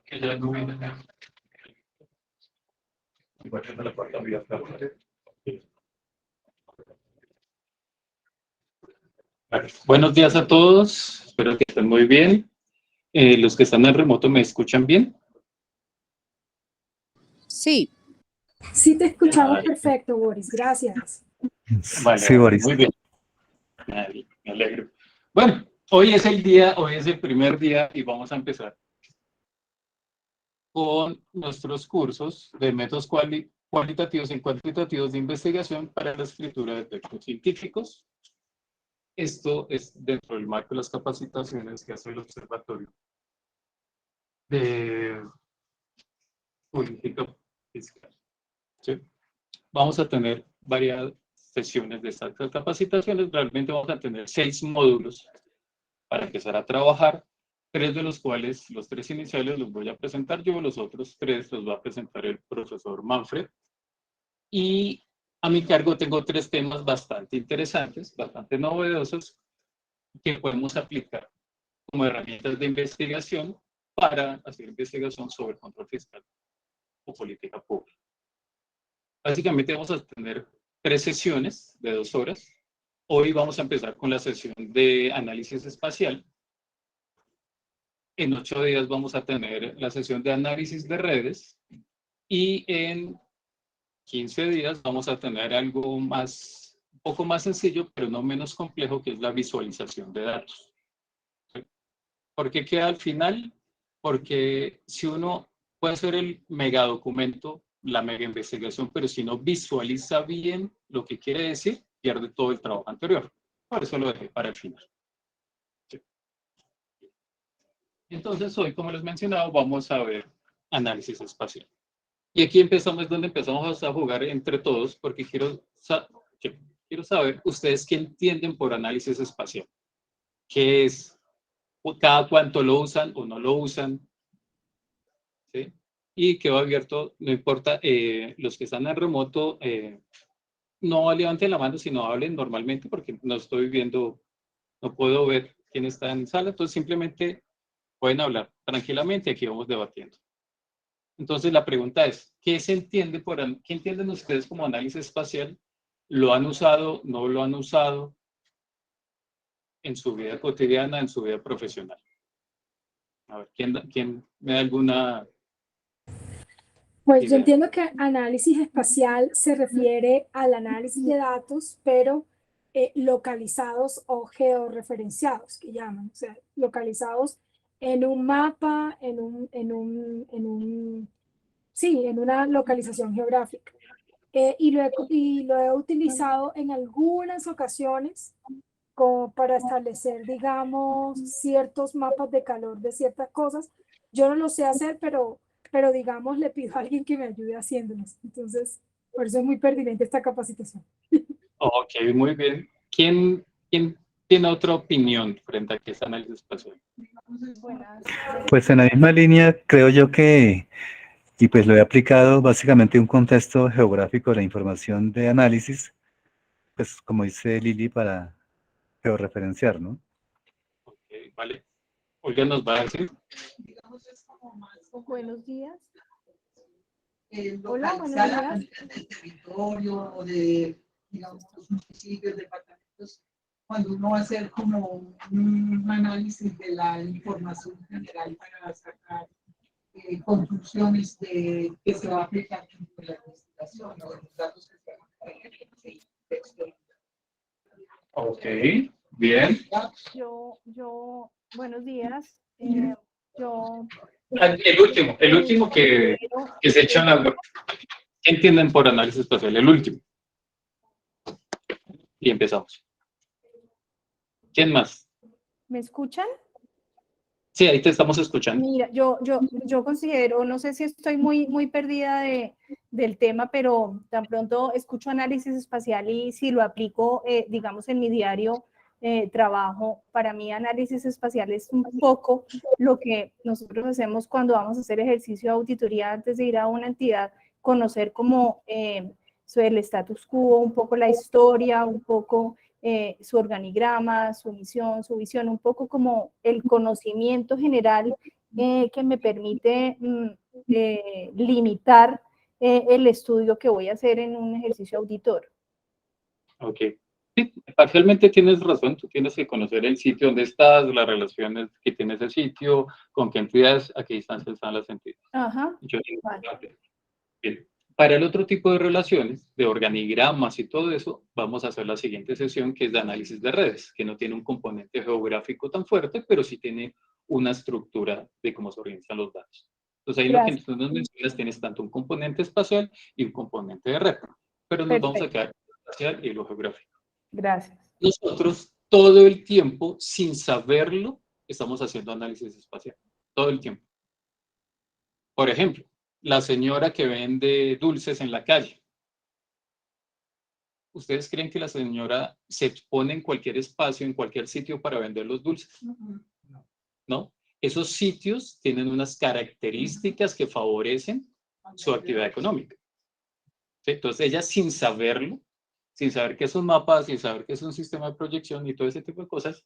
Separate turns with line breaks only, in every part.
que ya no viene. Buenos días a todos, espero que estén muy bien. Los que están en remoto, ¿me escuchan bien?
Sí.
Sí, te escuchamos perfecto, Boris, gracias.
Vale,
sí, Boris.
muy bien. Me alegro. Bueno, hoy es el primer día y vamos a empezar con nuestros cursos de métodos cualitativos y cuantitativos de investigación para la escritura de textos científicos. Esto es dentro del marco de las capacitaciones que hace el Observatorio de Política Fiscal. ¿Sí? Vamos a tener varias sesiones de estas capacitaciones. Realmente vamos a tener 6 módulos para empezar a trabajar, 3 de los cuales, los 3 iniciales los voy a presentar yo, los otros 3 los va a presentar el profesor Manfred. Y a mi cargo tengo 3 temas bastante interesantes, bastante novedosos, que podemos aplicar como herramientas de investigación para hacer investigación sobre control fiscal o política pública. Básicamente vamos a tener 3 sesiones de 2 horas. Hoy vamos a empezar con la sesión de análisis espacial. En 8 días vamos a tener la sesión de análisis de redes y en 15 días vamos a tener algo más, un poco más sencillo, pero no menos complejo, que es la visualización de datos. ¿Sí? ¿Por qué queda al final? Porque si uno puede hacer el megadocumento, la mega investigación, pero si no visualiza bien lo que quiere decir, pierde todo el trabajo anterior. Por eso lo dejé para el final. ¿Sí? Entonces, hoy, como les mencionaba, vamos a ver análisis espacial. Y aquí donde empezamos a jugar entre todos, porque quiero saber ustedes qué entienden por análisis espacial. ¿Qué es? ¿Cada cuánto lo usan o no lo usan? ¿Sí? Y quedo abierto, no importa, los que están en remoto, no levanten la mano, sino hablen normalmente, porque no estoy viendo, no puedo ver quién está en sala, entonces simplemente pueden hablar tranquilamente, aquí vamos debatiendo. Entonces la pregunta es, ¿qué entienden ustedes como análisis espacial? ¿Lo han usado, no lo han usado en su vida cotidiana, en su vida profesional? A ver, ¿quién me da alguna
Pues yo
idea?
entiendo que análisis espacial se refiere al análisis de datos, pero localizados o georreferenciados, que llaman, o sea, localizados en un mapa, sí, en una localización geográfica. Y lo he utilizado en algunas ocasiones como para establecer, digamos, ciertos mapas de calor de ciertas cosas. Yo no lo sé hacer, pero digamos, le pido a alguien que me ayude haciéndolos. Entonces, por eso es muy pertinente esta capacitación.
Ok, muy bien. ¿Quién tiene otra opinión frente a este análisis espacial?
Pues en la misma línea, creo yo que, y pues lo he aplicado básicamente un contexto geográfico de la información de análisis, pues como dice Lili, para georreferenciar, ¿no?
Ok, vale. Olga nos va a decir.
Digamos, es como más como
Buenos días.
Hola, buenos días. Del territorio o de, digamos, los municipios, departamentos, cuando uno va a hacer como un análisis de la información general para sacar conclusiones que se va a aplicar en la investigación o de los datos que se van a traer en ese texto.
Ok, bien.
Buenos días.
El último que se echa en la web. ¿Qué entienden por análisis espacial? El último. Y empezamos. ¿Quién más?
¿Me escuchan?
Sí, ahí te estamos escuchando.
Mira, yo considero, no sé si estoy muy perdida del tema, pero tan pronto escucho análisis espacial y si lo aplico, digamos, en mi diario trabajo, para mí análisis espacial es un poco lo que nosotros hacemos cuando vamos a hacer ejercicio de auditoría antes de ir a una entidad, conocer como sobre el status quo, un poco la historia, un poco su organigrama, su misión, su visión, un poco como el conocimiento general que me permite limitar el estudio que voy a hacer en un ejercicio auditor.
Ok. Sí, parcialmente tienes razón, tú tienes que conocer el sitio donde estás, las relaciones que tiene ese sitio, con qué entidades, a qué distancia están las entidades.
Ajá,
Yo digo,
vale.
bien. Para el otro tipo de relaciones, de organigramas y todo eso, vamos a hacer la siguiente sesión, que es de análisis de redes, que no tiene un componente geográfico tan fuerte, pero sí tiene una estructura de cómo se organizan los datos. Entonces ahí lo que
Gracias.
tú nos mencionas, tienes tanto un componente espacial y un componente de red, pero nos vamos a
Perfecto.
quedar en lo espacial y lo geográfico.
Gracias.
Nosotros todo el tiempo, sin saberlo, estamos haciendo análisis espacial. Todo el tiempo. Por ejemplo, la señora que vende dulces en la calle. ¿Ustedes creen que la señora se expone en cualquier espacio, en cualquier sitio para vender los dulces? ¿No? Esos sitios tienen unas características que favorecen su actividad económica. ¿Sí? Entonces ella, sin saberlo, sin saber qué es un mapa, sin saber qué es un sistema de proyección y todo ese tipo de cosas,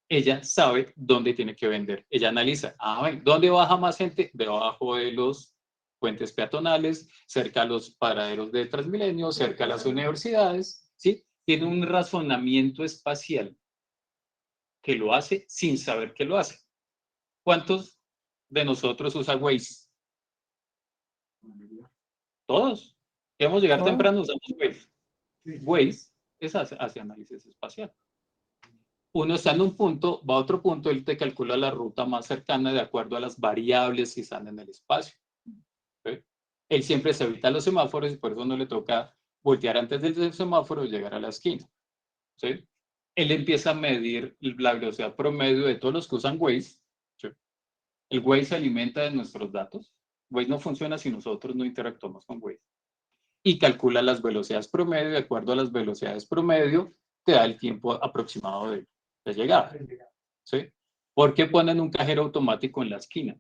ella sabe dónde tiene que vender. Ella analiza, ¿dónde baja más gente? Debajo de los puentes peatonales, cerca a los paraderos de Transmilenio, cerca a las universidades, ¿sí? Tiene un razonamiento espacial que lo hace sin saber que lo hace. ¿Cuántos de nosotros usan Waze? Todos. Queremos llegar temprano, usamos Waze. Waze es hacia análisis espacial. Uno está en un punto, va a otro punto, él te calcula la ruta más cercana de acuerdo a las variables que están en el espacio. ¿Sí? Él siempre se evita los semáforos y por eso no le toca voltear antes del semáforo y llegar a la esquina. ¿Sí? Él empieza a medir la velocidad promedio de todos los que usan Waze. ¿Sí? El Waze se alimenta de nuestros datos. Waze no funciona si nosotros no interactuamos con Waze. Y calcula las velocidades promedio, de acuerdo a las velocidades promedio, te da el tiempo aproximado de llegada. ¿Sí? ¿Por qué ponen un cajero automático en la esquina?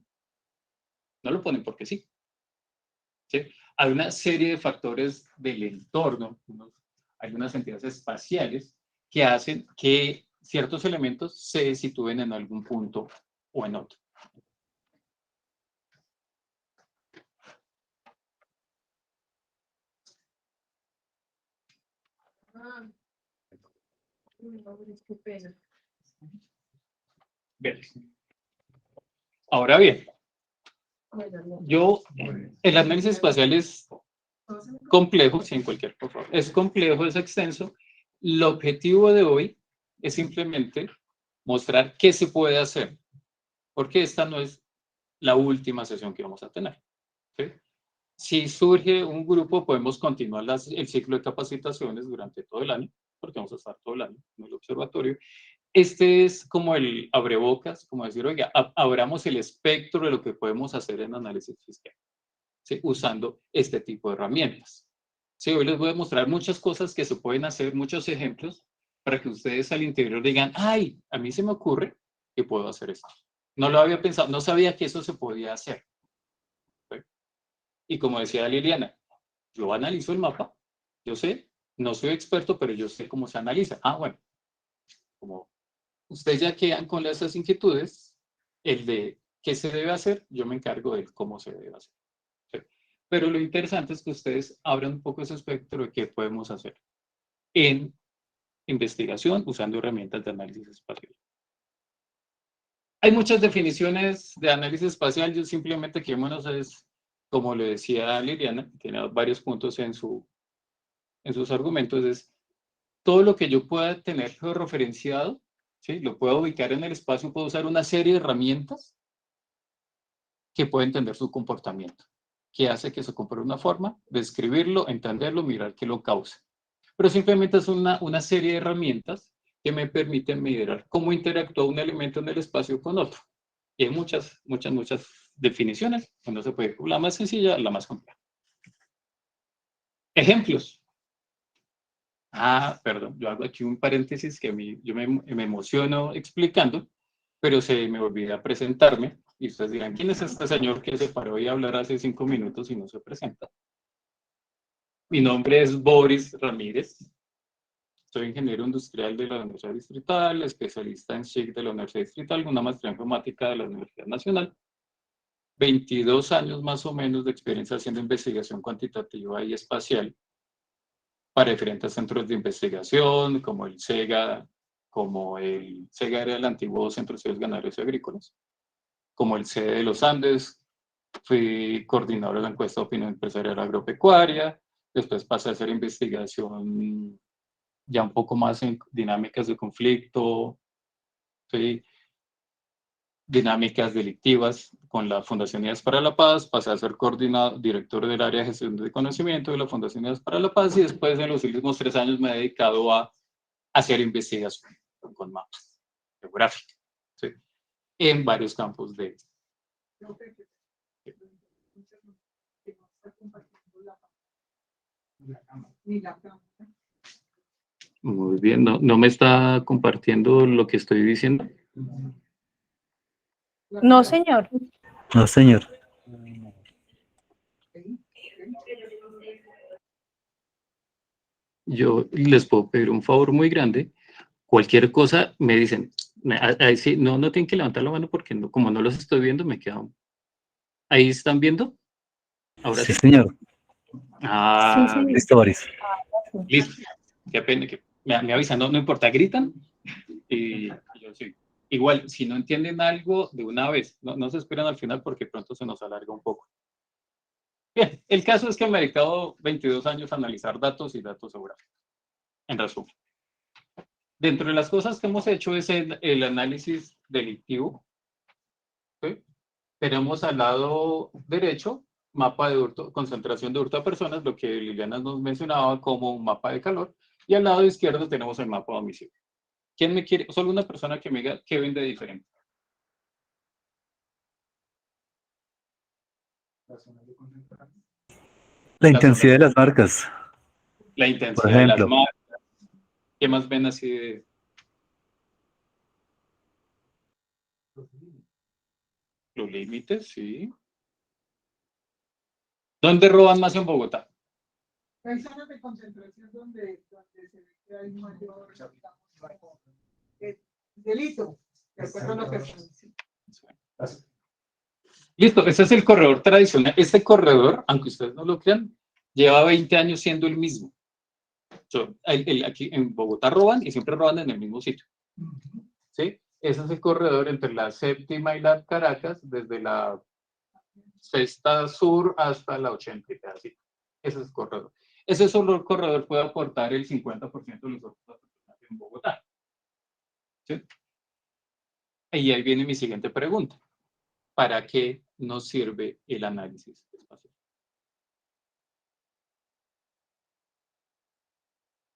No lo ponen porque sí. ¿Sí? Hay una serie de factores del entorno, hay unas entidades espaciales que hacen que ciertos elementos se sitúen en algún punto o en otro. Bien. Ahora bien, el análisis espacial es complejo, sí, en cualquier, por favor, es complejo, es extenso. El objetivo de hoy es simplemente mostrar qué se puede hacer, porque esta no es la última sesión que vamos a tener. ¿Sí? Si surge un grupo, podemos continuar el ciclo de capacitaciones durante todo el año, porque vamos a estar todo el año en el observatorio. Este es como el abrebocas, como decir, oiga, abramos el espectro de lo que podemos hacer en análisis fiscal, ¿sí? Usando este tipo de herramientas. Sí, hoy les voy a mostrar muchas cosas que se pueden hacer, muchos ejemplos, para que ustedes al interior digan, ay, a mí se me ocurre que puedo hacer esto. No lo había pensado, no sabía que eso se podía hacer. ¿Sí? Y como decía Liliana, yo analizo el mapa, yo sé, no soy experto, pero yo sé cómo se analiza. Bueno, como ustedes ya quedan con esas inquietudes, el de qué se debe hacer, yo me encargo de cómo se debe hacer. ¿Sí? Pero lo interesante es que ustedes abran un poco ese espectro de qué podemos hacer en investigación usando herramientas de análisis espacial. Hay muchas definiciones de análisis espacial, yo simplemente quedémonos es, como le decía Liliana, que tiene varios puntos en sus argumentos, es todo lo que yo pueda tener georreferenciado, ¿sí? Lo puedo ubicar en el espacio, puedo usar una serie de herramientas que pueden entender su comportamiento, que hace que se comporte de una forma, describirlo, entenderlo, mirar qué lo causa. Pero simplemente es una serie de herramientas que me permiten medir cómo interactúa un elemento en el espacio con otro. Y hay muchas definiciones, no se puede, la más sencilla, la más compleja. Ejemplos. Perdón, yo hago aquí un paréntesis que yo me emociono explicando, pero se me olvida presentarme. Y ustedes dirán, ¿quién es este señor que se paró y a hablar hace 5 minutos y no se presenta? Mi nombre es Boris Ramírez. Soy ingeniero industrial de la Universidad Distrital, especialista en SIC de la Universidad Distrital, una maestría en informática de la Universidad Nacional. 22 años más o menos de experiencia haciendo investigación cuantitativa y espacial para diferentes centros de investigación, como el SEGA, era el antiguo Centro de Estudios Ganaderios y Agrícolas, como el CEDE de los Andes, fui coordinador de la encuesta de opinión empresarial agropecuaria, después pasé a hacer investigación ya un poco más en dinámicas de conflicto, ¿sí? Dinámicas delictivas con la Fundación Unidas para la Paz, pasé a ser director del área de gestión de conocimiento de la Fundación Unidas para la Paz y después en los últimos 3 años me he dedicado a hacer investigación con mapas geográficos, ¿sí? En varios campos de... Muy bien, no me está compartiendo lo que estoy diciendo.
No, señor.
No, señor.
Yo les puedo pedir un favor muy grande. Cualquier cosa me dicen, ahí sí, no tienen que levantar la mano porque no, como no los estoy viendo, me quedo. ¿Ahí están viendo? Ahora
Sí,
sí.
señor.
Ah,
Sí, señor.
Listo, Boris.
listo. Qué pena que me avisan, no importa, gritan y yo sí. Igual, si no entienden algo de una vez, no se esperan al final porque pronto se nos alarga un poco. Bien, el caso es que me he dedicado 22 años a analizar datos y datos geográficos. En resumen. Dentro de las cosas que hemos hecho es el análisis delictivo. ¿Sí? Tenemos al lado derecho mapa de hurto, concentración de hurto a personas, lo que Liliana nos mencionaba como un mapa de calor, y al lado izquierdo tenemos el mapa de homicidio. ¿Quién me quiere? Solo una persona que me diga qué ven de diferente.
La intensidad de las marcas,
La
por
intensidad de las
ejemplo.
marcas. ¿Qué más ven así de...? Los límites, sí. ¿Dónde roban más en Bogotá?
Hay zonas de concentración donde se ve que hay mayor delito, de acuerdo a lo que se dice.
Listo, ese es el corredor tradicional. Este corredor, aunque ustedes no lo crean, lleva 20 años siendo el mismo. Aquí en Bogotá roban y siempre roban en el mismo sitio. ¿Sí? Ese es el corredor entre la séptima y la Caracas, desde la sexta sur hasta la 80 y pedacito. Ese es el corredor. Ese solo el corredor puede aportar el 50% de los otros en Bogotá. ¿Sí? Y ahí viene mi siguiente pregunta. ¿Para qué nos sirve el análisis espacial?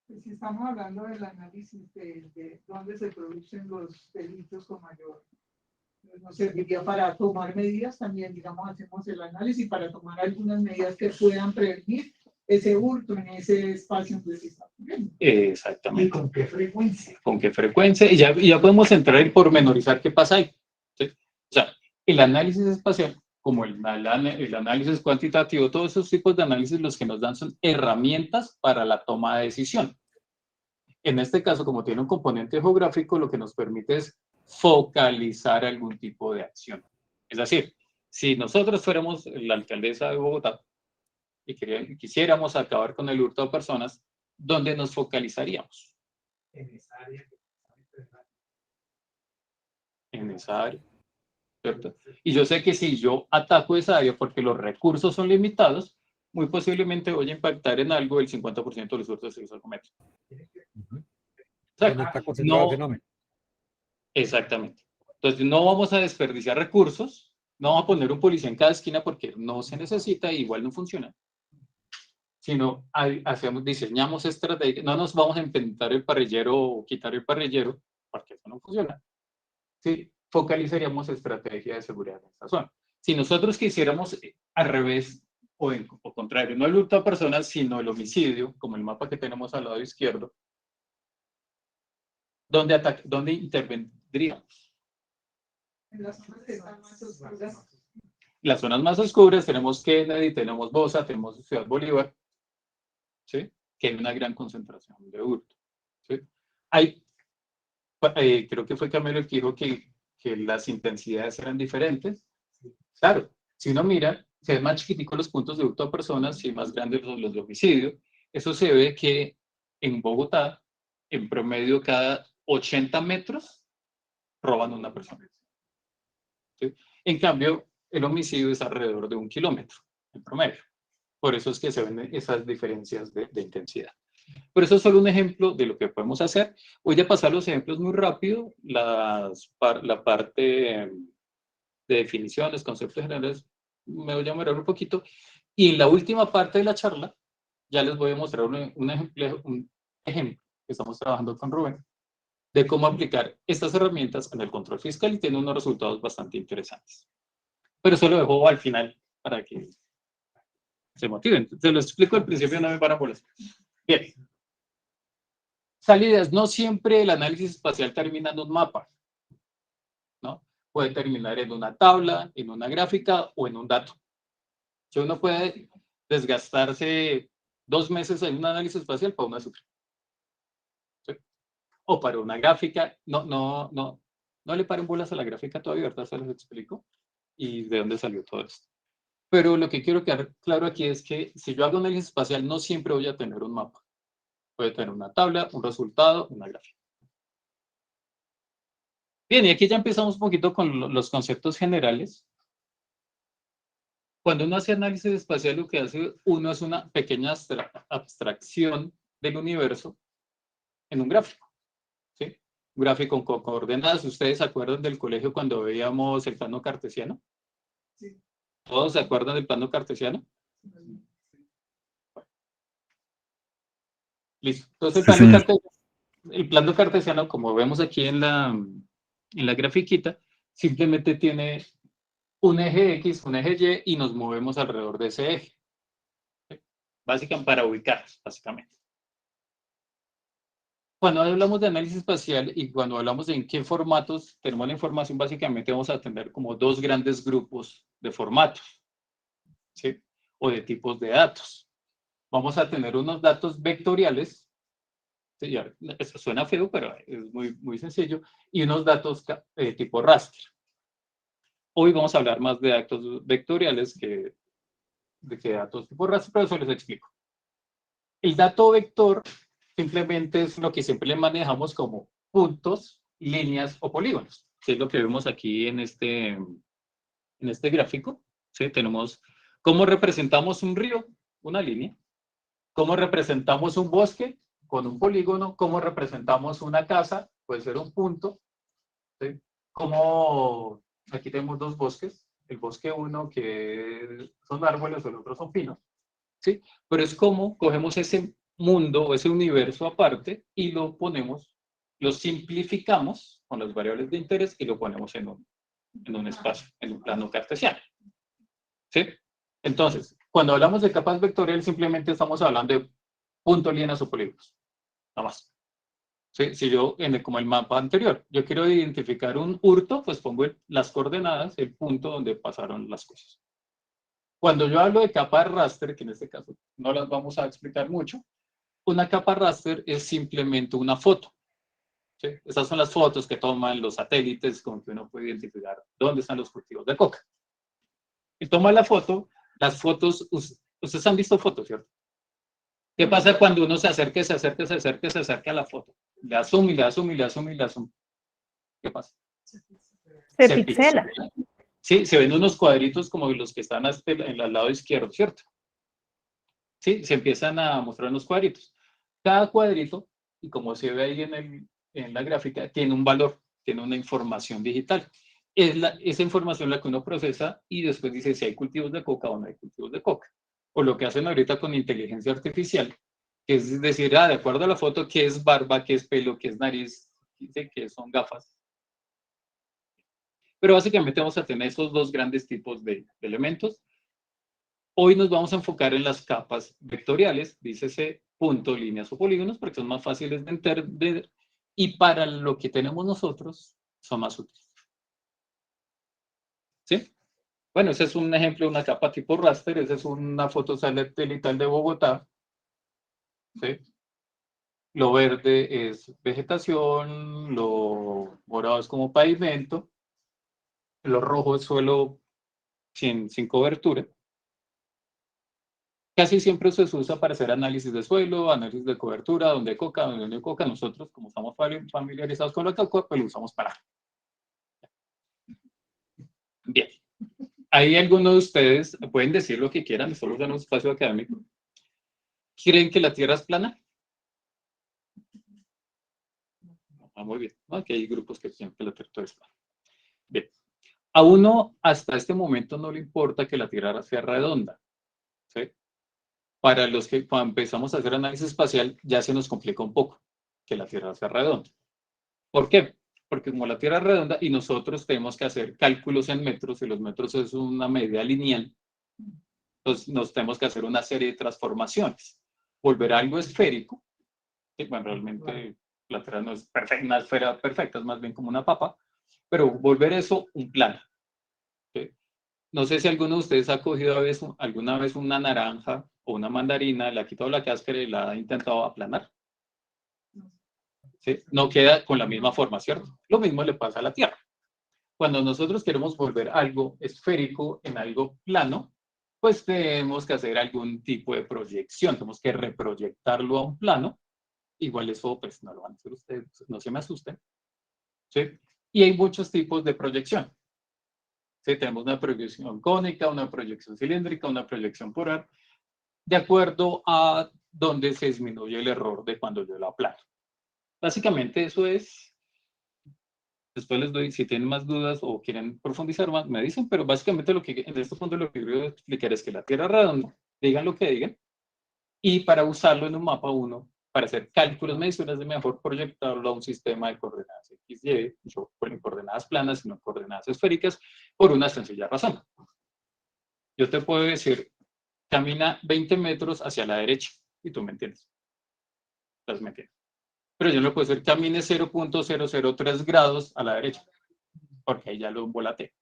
Pues si estamos hablando del análisis de dónde se producen los delitos con mayor, nos serviría para tomar medidas también, digamos, hacemos el análisis para tomar algunas medidas que puedan prevenir ese hurto en ese espacio donde se está ocurriendo.
Exactamente.
¿Y con qué frecuencia?
¿Con qué frecuencia? Y ya podemos entrar en pormenorizar qué pasa ahí. ¿Sí? O sea, el análisis espacial, como el análisis cuantitativo, todos esos tipos de análisis los que nos dan son herramientas para la toma de decisión. En este caso, como tiene un componente geográfico, lo que nos permite es focalizar algún tipo de acción. Es decir, si nosotros fuéramos la alcaldesa de Bogotá y quisiéramos acabar con el hurto de personas, ¿dónde nos focalizaríamos?
En esa área.
En esa área, ¿cierto? Y yo sé que si yo ataco esa área porque los recursos son limitados, muy posiblemente voy a impactar en algo el 50% de los hurtos que se cometen.
¿Dónde está concentrado el fenómeno?
Exactamente. Entonces, no vamos a desperdiciar recursos, no vamos a poner un policía en cada esquina porque no se necesita y igual no funciona, sino diseñamos estrategias, no nos vamos a inventar el parrillero o quitar el parrillero porque eso no funciona. Sí, focalizaríamos estrategia de seguridad en esta zona. Si nosotros quisiéramos al revés o contrario, no el hurto a personas, sino el homicidio, como el mapa que tenemos al lado izquierdo, ¿dónde intervendríamos?
En las zonas que están más oscuras.
Las zonas más oscuras tenemos Kennedy, tenemos Bosa, tenemos Ciudad Bolívar, ¿sí? Que hay una gran concentración de hurto. ¿Sí? Creo que fue Camilo el que dijo que las intensidades eran diferentes. Claro, Si uno mira, se ven más chiquiticos los puntos de hurto a personas y más grandes los de homicidio. Eso se ve que en Bogotá, en promedio, cada 80 metros roban a una persona. ¿Sí? En cambio, el homicidio es alrededor de 1 kilómetro, en promedio. Por eso es que se ven esas diferencias de intensidad. Pero eso es solo un ejemplo de lo que podemos hacer. Voy a pasar los ejemplos muy rápido. La parte de definiciones, conceptos generales, me voy a demorar un poquito. Y en la última parte de la charla, ya les voy a mostrar un ejemplo que estamos trabajando con Rubén, de cómo aplicar estas herramientas en el control fiscal y tiene unos resultados bastante interesantes. Pero eso lo dejo al final para que se motiven. Se lo explico al principio, no me paran bolas. Bien. Salidas, no siempre el análisis espacial termina en un mapa, ¿no? Puede terminar en una tabla, en una gráfica o en un dato. Si uno puede desgastarse 2 meses en un análisis espacial para una azúcar. ¿Sí? O para una gráfica. No le paren bolas a la gráfica todavía, ahorita se los explico. Y de dónde salió todo esto. Pero lo que quiero quedar claro aquí es que si yo hago análisis espacial, no siempre voy a tener un mapa. Puede tener una tabla, un resultado, una gráfica. Bien, y aquí ya empezamos un poquito con los conceptos generales. Cuando uno hace análisis espacial, lo que hace uno es una pequeña abstracción del universo en un gráfico. ¿Sí? Un gráfico con coordenadas. ¿Ustedes se acuerdan del colegio cuando veíamos el plano cartesiano?
Sí.
¿Todos se acuerdan del plano cartesiano? Listo. Entonces, el plano cartesiano, como vemos aquí en la grafiquita, simplemente tiene un eje X, un eje Y, y nos movemos alrededor de ese eje. Básicamente para ubicarnos, básicamente. Cuando hablamos de análisis espacial y cuando hablamos de en qué formatos tenemos la información, básicamente vamos a tener como 2 grandes grupos de formatos, ¿sí? O de tipos de datos. Vamos a tener unos datos vectoriales. Sí, eso suena feo, pero es muy sencillo. Y unos datos tipo raster. Hoy vamos a hablar más de datos vectoriales que de datos tipo raster, pero eso les explico. El dato vector simplemente es lo que siempre le manejamos como puntos, líneas o polígonos, que es lo que vemos aquí en este gráfico. ¿Sí? Tenemos cómo representamos un río, una línea. Cómo representamos un bosque, con un polígono. Cómo representamos una casa, puede ser un punto. ¿Sí? Como aquí tenemos 2 bosques, el bosque 1 que son árboles, el otro son pinos. ¿Sí? Pero es como cogemos ese mundo o ese universo aparte y lo ponemos, lo simplificamos con las variables de interés y lo ponemos en un espacio, en un plano cartesiano. ¿Sí? Entonces, cuando hablamos de capas vectoriales, simplemente estamos hablando de puntos, líneas o polígonos. Nada más. ¿Sí? Si yo, como el mapa anterior, yo quiero identificar un hurto, pues pongo las coordenadas, el punto donde pasaron las cosas. Cuando yo hablo de capa raster, que en este caso no las vamos a explicar mucho, una capa raster es simplemente una foto. ¿Sí? Esas son las fotos que toman los satélites con que uno puede identificar dónde están los cultivos de coca. Y toma la foto, las fotos, ustedes han visto fotos, ¿cierto? ¿Qué pasa cuando uno se acerca a la foto? Le da zoom y le da zoom y le da zoom y le da zoom. ¿Qué pasa?
Se pixela.
Sí, se ven unos cuadritos como los que están al lado izquierdo, ¿cierto? Sí, se empiezan a mostrar unos cuadritos. Cada cuadrito, y como se ve ahí en la gráfica, tiene un valor, tiene una información digital. Es esa información la que uno procesa y después dice si hay cultivos de coca o no hay cultivos de coca. O lo que hacen ahorita con inteligencia artificial, que es decir, de acuerdo a la foto, qué es barba, qué es pelo, qué es nariz, qué son gafas. Pero básicamente vamos a tener esos 2 grandes tipos de elementos. Hoy nos vamos a enfocar en las capas vectoriales, dícese punto, líneas o polígonos, porque son más fáciles de entender y para lo que tenemos nosotros son más útiles. ¿Sí? Bueno, ese es un ejemplo de una capa tipo raster, esa es una foto satelital de Bogotá. ¿Sí? Lo verde es vegetación, lo morado es como pavimento, lo rojo es suelo sin cobertura. Casi siempre se usa para hacer análisis de suelo, análisis de cobertura, donde coca, donde no hay coca. Nosotros, como estamos familiarizados con la coca, pues lo usamos para. Bien. Ahí algunos de ustedes pueden decir lo que quieran, solo en un espacio académico. ¿Creen que la Tierra es plana? Ah, muy bien. Aquí hay grupos que piensan que la Tierra es plana. Bien. A uno hasta este momento no le importa que la Tierra sea redonda. ¿Sí? Para los que cuando empezamos a hacer análisis espacial ya se nos complica un poco que la Tierra sea redonda. ¿Por qué? Porque como la Tierra es redonda y nosotros tenemos que hacer cálculos en metros y los metros es una medida lineal, entonces nos tenemos que hacer una serie de transformaciones. Volver algo esférico, que bueno, realmente la Tierra no es perfecta, una esfera perfecta, es más bien como una papa, pero volver eso un plano. ¿Sí? No sé si alguno de ustedes ha cogido alguna vez una naranja o una mandarina, le ha quitado la cáscara y la ha intentado aplanar. ¿Sí? No queda con la misma forma, ¿cierto? Lo mismo le pasa a la Tierra. Cuando nosotros queremos volver algo esférico en algo plano, pues tenemos que hacer algún tipo de proyección, tenemos que reproyectarlo a un plano. Igual eso, pues no lo van a hacer ustedes, no se me asusten. ¿Sí? Y hay muchos tipos de proyección. ¿Sí? Tenemos una proyección cónica, una proyección cilíndrica, una proyección polar, de acuerdo a dónde se disminuye el error de cuando yo lo aplano. Básicamente eso es. Después les doy, si tienen más dudas o quieren profundizar más, me dicen, pero básicamente lo que en este punto lo que quiero explicar es que la Tierra es redonda, digan lo que digan, y para usarlo en un mapa 1, para hacer cálculos, mediciones, de mejor proyectarlo a un sistema de coordenadas XY, no en coordenadas planas, sino en coordenadas esféricas, por una sencilla razón. Yo te puedo decir, camina 20 metros hacia la derecha, y tú me entiendes. Entonces me entiendes. Pero yo no puedo decir, camine 0.003 grados a la derecha, porque ahí ya lo volaté.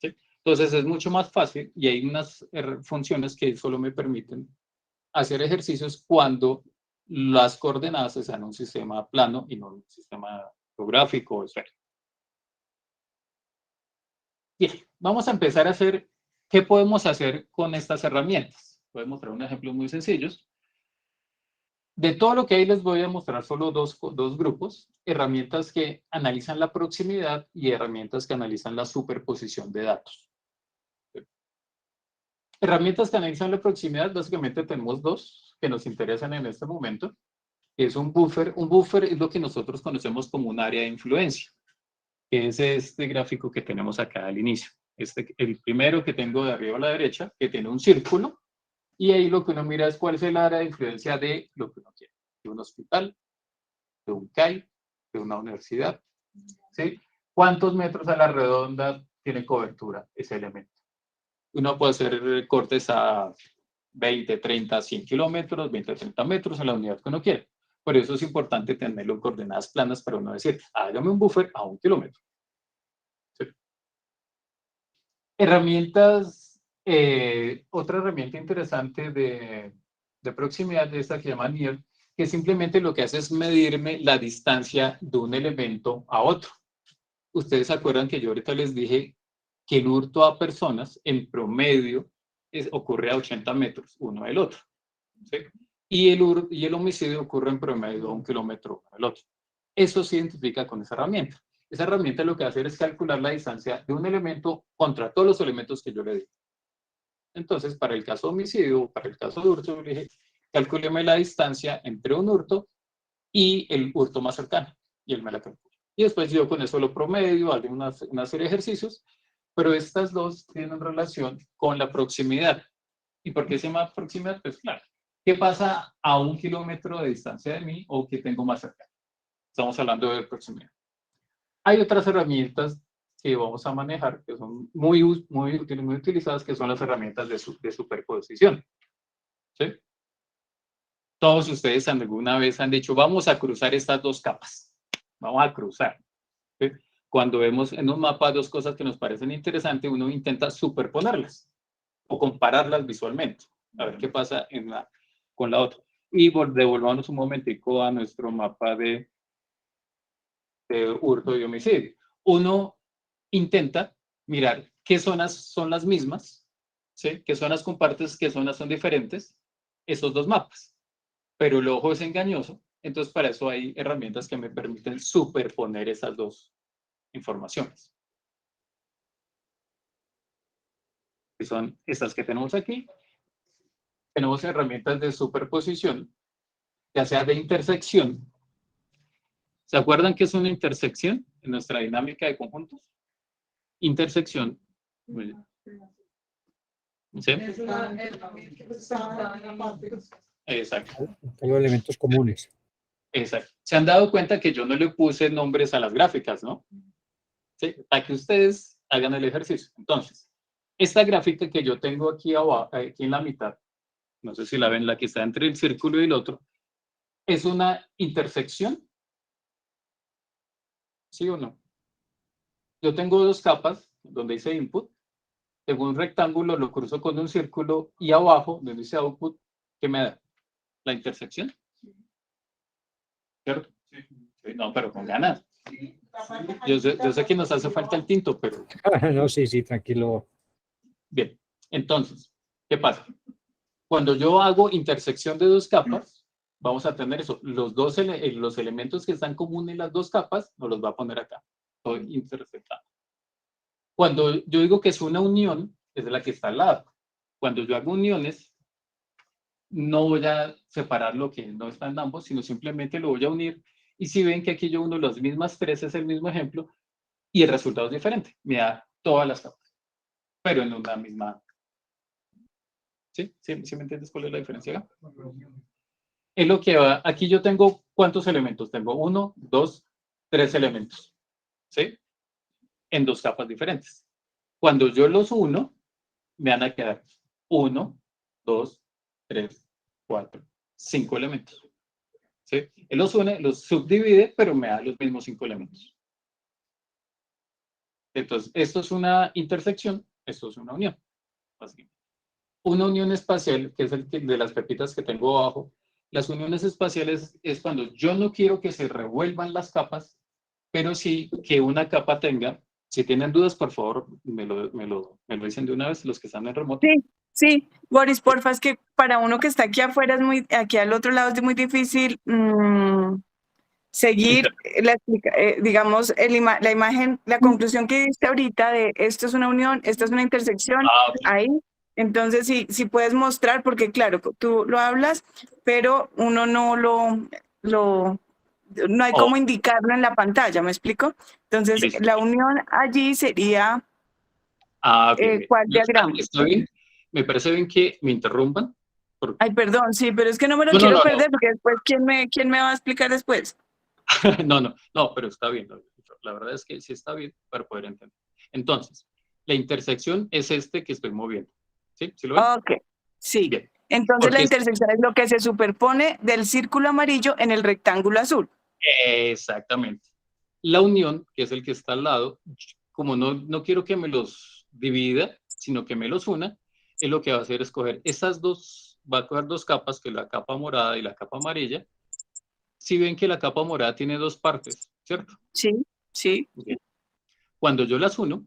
¿Sí? Entonces es mucho más fácil y hay unas funciones que solo me permiten hacer ejercicios cuando las coordenadas sean un sistema plano y no un sistema geográfico o esférico. Bien, vamos a empezar a hacer, ¿qué podemos hacer con estas herramientas? Voy a mostrar un ejemplo muy sencillo. De todo lo que hay les voy a mostrar solo dos grupos, herramientas que analizan la proximidad y herramientas que analizan la superposición de datos. Herramientas que analizan la proximidad, básicamente tenemos dos que nos interesan en este momento. Es un buffer. Un buffer es lo que nosotros conocemos como un área de influencia, que es este gráfico que tenemos acá al inicio. El primero que tengo de arriba a la derecha, que tiene un círculo, y ahí lo que uno mira es cuál es el área de influencia de lo que uno quiere. De un hospital, de un CAI, de una universidad. ¿Sí? ¿Cuántos metros a la redonda tiene cobertura ese elemento? Uno puede hacer cortes a 20, 30, 100 kilómetros, 20, 30 metros en la unidad que uno quiere. Por eso es importante tenerlo en coordenadas planas para uno decir, hágame un buffer a 1 kilómetro. ¿Sí? Herramientas, otra herramienta interesante de proximidad es esta que se llama NIR, que simplemente lo que hace es medirme la distancia de un elemento a otro. Ustedes se acuerdan que yo ahorita les dije que el hurto a personas en promedio ocurre a 80 metros uno del otro. ¿Sí? Y el homicidio ocurre en promedio a 1 kilómetro uno del otro. Eso se identifica con esa herramienta. Esa herramienta lo que hace es calcular la distancia de un elemento contra todos los elementos que yo le di. Entonces, para el caso de homicidio, para el caso de hurto, yo le dije, calcúleme la distancia entre un hurto y el hurto más cercano. Y él me la calcula. Y después yo con eso lo promedio, hago una serie de ejercicios, pero estas dos tienen relación con la proximidad. ¿Y por qué se llama proximidad? Pues claro, ¿qué pasa a 1 kilómetro de distancia de mí o que tengo más cerca? Estamos hablando de proximidad. Hay otras herramientas que vamos a manejar que son muy útiles, muy utilizadas, que son las herramientas de superposición. ¿Sí? Todos ustedes alguna vez han dicho, vamos a cruzar estas dos capas. Vamos a cruzar. ¿Sí? Cuando vemos en un mapa dos cosas que nos parecen interesantes, uno intenta superponerlas o compararlas visualmente. A ver qué pasa con la otra. Y devolvamos un momentico a nuestro mapa de hurto y homicidio. Uno intenta mirar qué zonas son las mismas, ¿sí? Qué zonas compartes, qué zonas son diferentes, esos dos mapas. Pero el ojo es engañoso, entonces para eso hay herramientas que me permiten superponer esas dos informaciones. Que son estas que tenemos aquí. Tenemos herramientas de superposición, ya sea de intersección. ¿Se acuerdan qué es una intersección en nuestra dinámica de conjuntos? Intersección. ¿Sí?
Es una herramienta que está en la parte.
Exacto.
Los elementos comunes.
Exacto. Se han dado cuenta que yo no le puse nombres a las gráficas, ¿no? ¿Sí? Para que ustedes hagan el ejercicio. Entonces, esta gráfica que yo tengo aquí abajo, aquí en la mitad, no sé si la ven, la que está entre el círculo y el otro, ¿es una intersección? ¿Sí o no? Yo tengo dos capas donde dice input, tengo un rectángulo, lo cruzo con un círculo y abajo, donde dice output, ¿qué me da? La intersección. ¿Cierto? Sí, no, pero con ganas. Yo sé que nos hace falta el tinto, pero...
No, sí, sí, tranquilo.
Bien, entonces, ¿qué pasa? Cuando yo hago intersección de dos capas, vamos a tener eso. Los elementos que están comunes en las dos capas, nos los va a poner acá. Estoy intersectando. Cuando yo digo que es una unión, es la que está al lado. Cuando yo hago uniones, no voy a separar lo que no está en ambos, sino simplemente lo voy a unir. Y si ven que aquí yo uno las mismas tres, es el mismo ejemplo, y el resultado es diferente. Me da todas las capas, pero en una misma. ¿Sí? ¿Sí me entiendes cuál es la diferencia acá? Es lo que va. Aquí yo tengo, ¿cuántos elementos? Tengo 1, 2, 3 elementos. ¿Sí? En dos capas diferentes. Cuando yo los uno, me van a quedar 1, 2, 3, 4, 5 elementos. ¿Sí? Él los une, los subdivide, pero me da los mismos 5 elementos. Entonces, esto es una intersección, esto es una unión. Así. Una unión espacial, que es el de las pepitas que tengo abajo. Las uniones espaciales es cuando yo no quiero que se revuelvan las capas, pero sí que una capa tenga. Si tienen dudas, por favor, me lo dicen de una vez los que están en remoto.
Sí, Boris, porfa, es que para uno que está aquí afuera, aquí al otro lado es muy difícil seguir, digamos, la imagen, la conclusión que diste ahorita de esto es una unión, esto es una intersección,
Okay.
ahí. Entonces, si puedes mostrar, porque claro, tú lo hablas, pero uno no no hay cómo indicarlo en la pantalla, ¿me explico? Entonces,
Listo.
la unión allí sería,
Bien.
¿cuál diagrama?
¿Está bien? Me parece bien que me interrumpan.
Ay, perdón, sí, pero es que no me lo quiero perder, porque después, ¿quién me va a explicar después?
No, pero está bien. La verdad es que sí está bien para poder entender. Entonces, la intersección es este que estoy moviendo. ¿Sí? ¿Sí lo ven?
Ok, sí.
Bien.
Entonces la intersección es lo que se superpone del círculo amarillo en el rectángulo azul.
Exactamente. La unión, que es el que está al lado, como no quiero que me los divida, sino que me los una, es lo que va a hacer es coger esas dos, va a coger dos capas, que es la capa morada y la capa amarilla. Si ven que la capa morada tiene dos partes, ¿cierto?
Sí, sí.
Bien. Cuando yo las uno,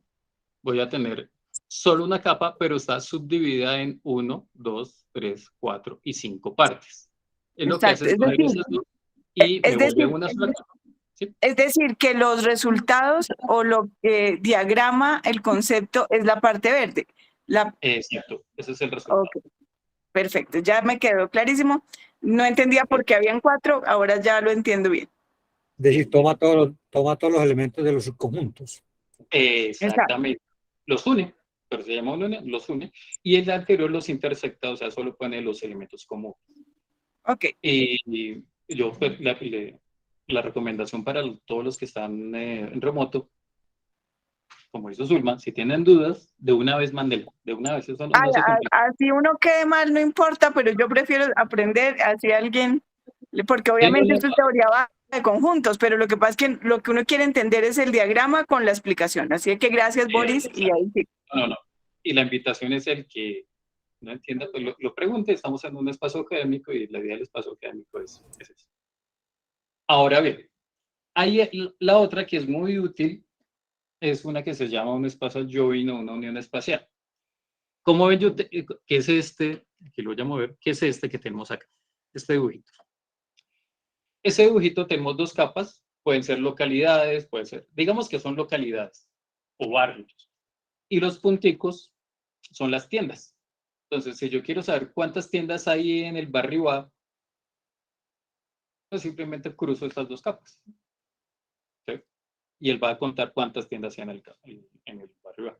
voy a tener solo una capa, pero está subdividida en 1, 2, 3, 4 y 5 partes. Es lo que hace es coger esas dos y me vuelve una sola capa. ¿Sí?
Es decir, que los resultados o lo que diagrama el concepto es la parte verde.
Exacto, ese es el resultado.
Okay. Perfecto, ya me quedó clarísimo. No entendía por qué habían 4, ahora ya lo entiendo bien.
Es decir, toma todos los elementos de los subconjuntos.
Exactamente. Exacto. Los une, pero se llama unión, los une. Y el anterior los intersecta, o sea, solo pone los elementos comunes.
Ok.
Y yo, pues, la recomendación para todos los que están en remoto, como hizo Zulma, si tienen dudas, de una vez mándenlo, de una vez. Eso no se complica.
Así uno quede mal, no importa, pero yo prefiero aprender así alguien, porque obviamente esto es teoría de conjuntos, pero lo que pasa es que lo que uno quiere entender es el diagrama con la explicación. Así que gracias, Boris, y ahí sí.
No. Y la invitación es el que no entienda, pues lo pregunte. Estamos en un espacio académico y la idea del espacio académico es eso. Ahora bien, hay la otra que es muy útil es una que se llama un espacio join o una unión espacial. ¿Cómo ven yo? ¿Qué es este? Aquí lo voy a mover. ¿Qué es este que tenemos acá? Este dibujito. Ese dibujito tenemos dos capas. Pueden ser localidades, puede ser, digamos que son localidades o barrios. Y los punticos son las tiendas. Entonces, si yo quiero saber cuántas tiendas hay en el barrio A, pues simplemente cruzo estas dos capas. ¿Sí? Y él va a contar cuántas tiendas hay en el barrio A.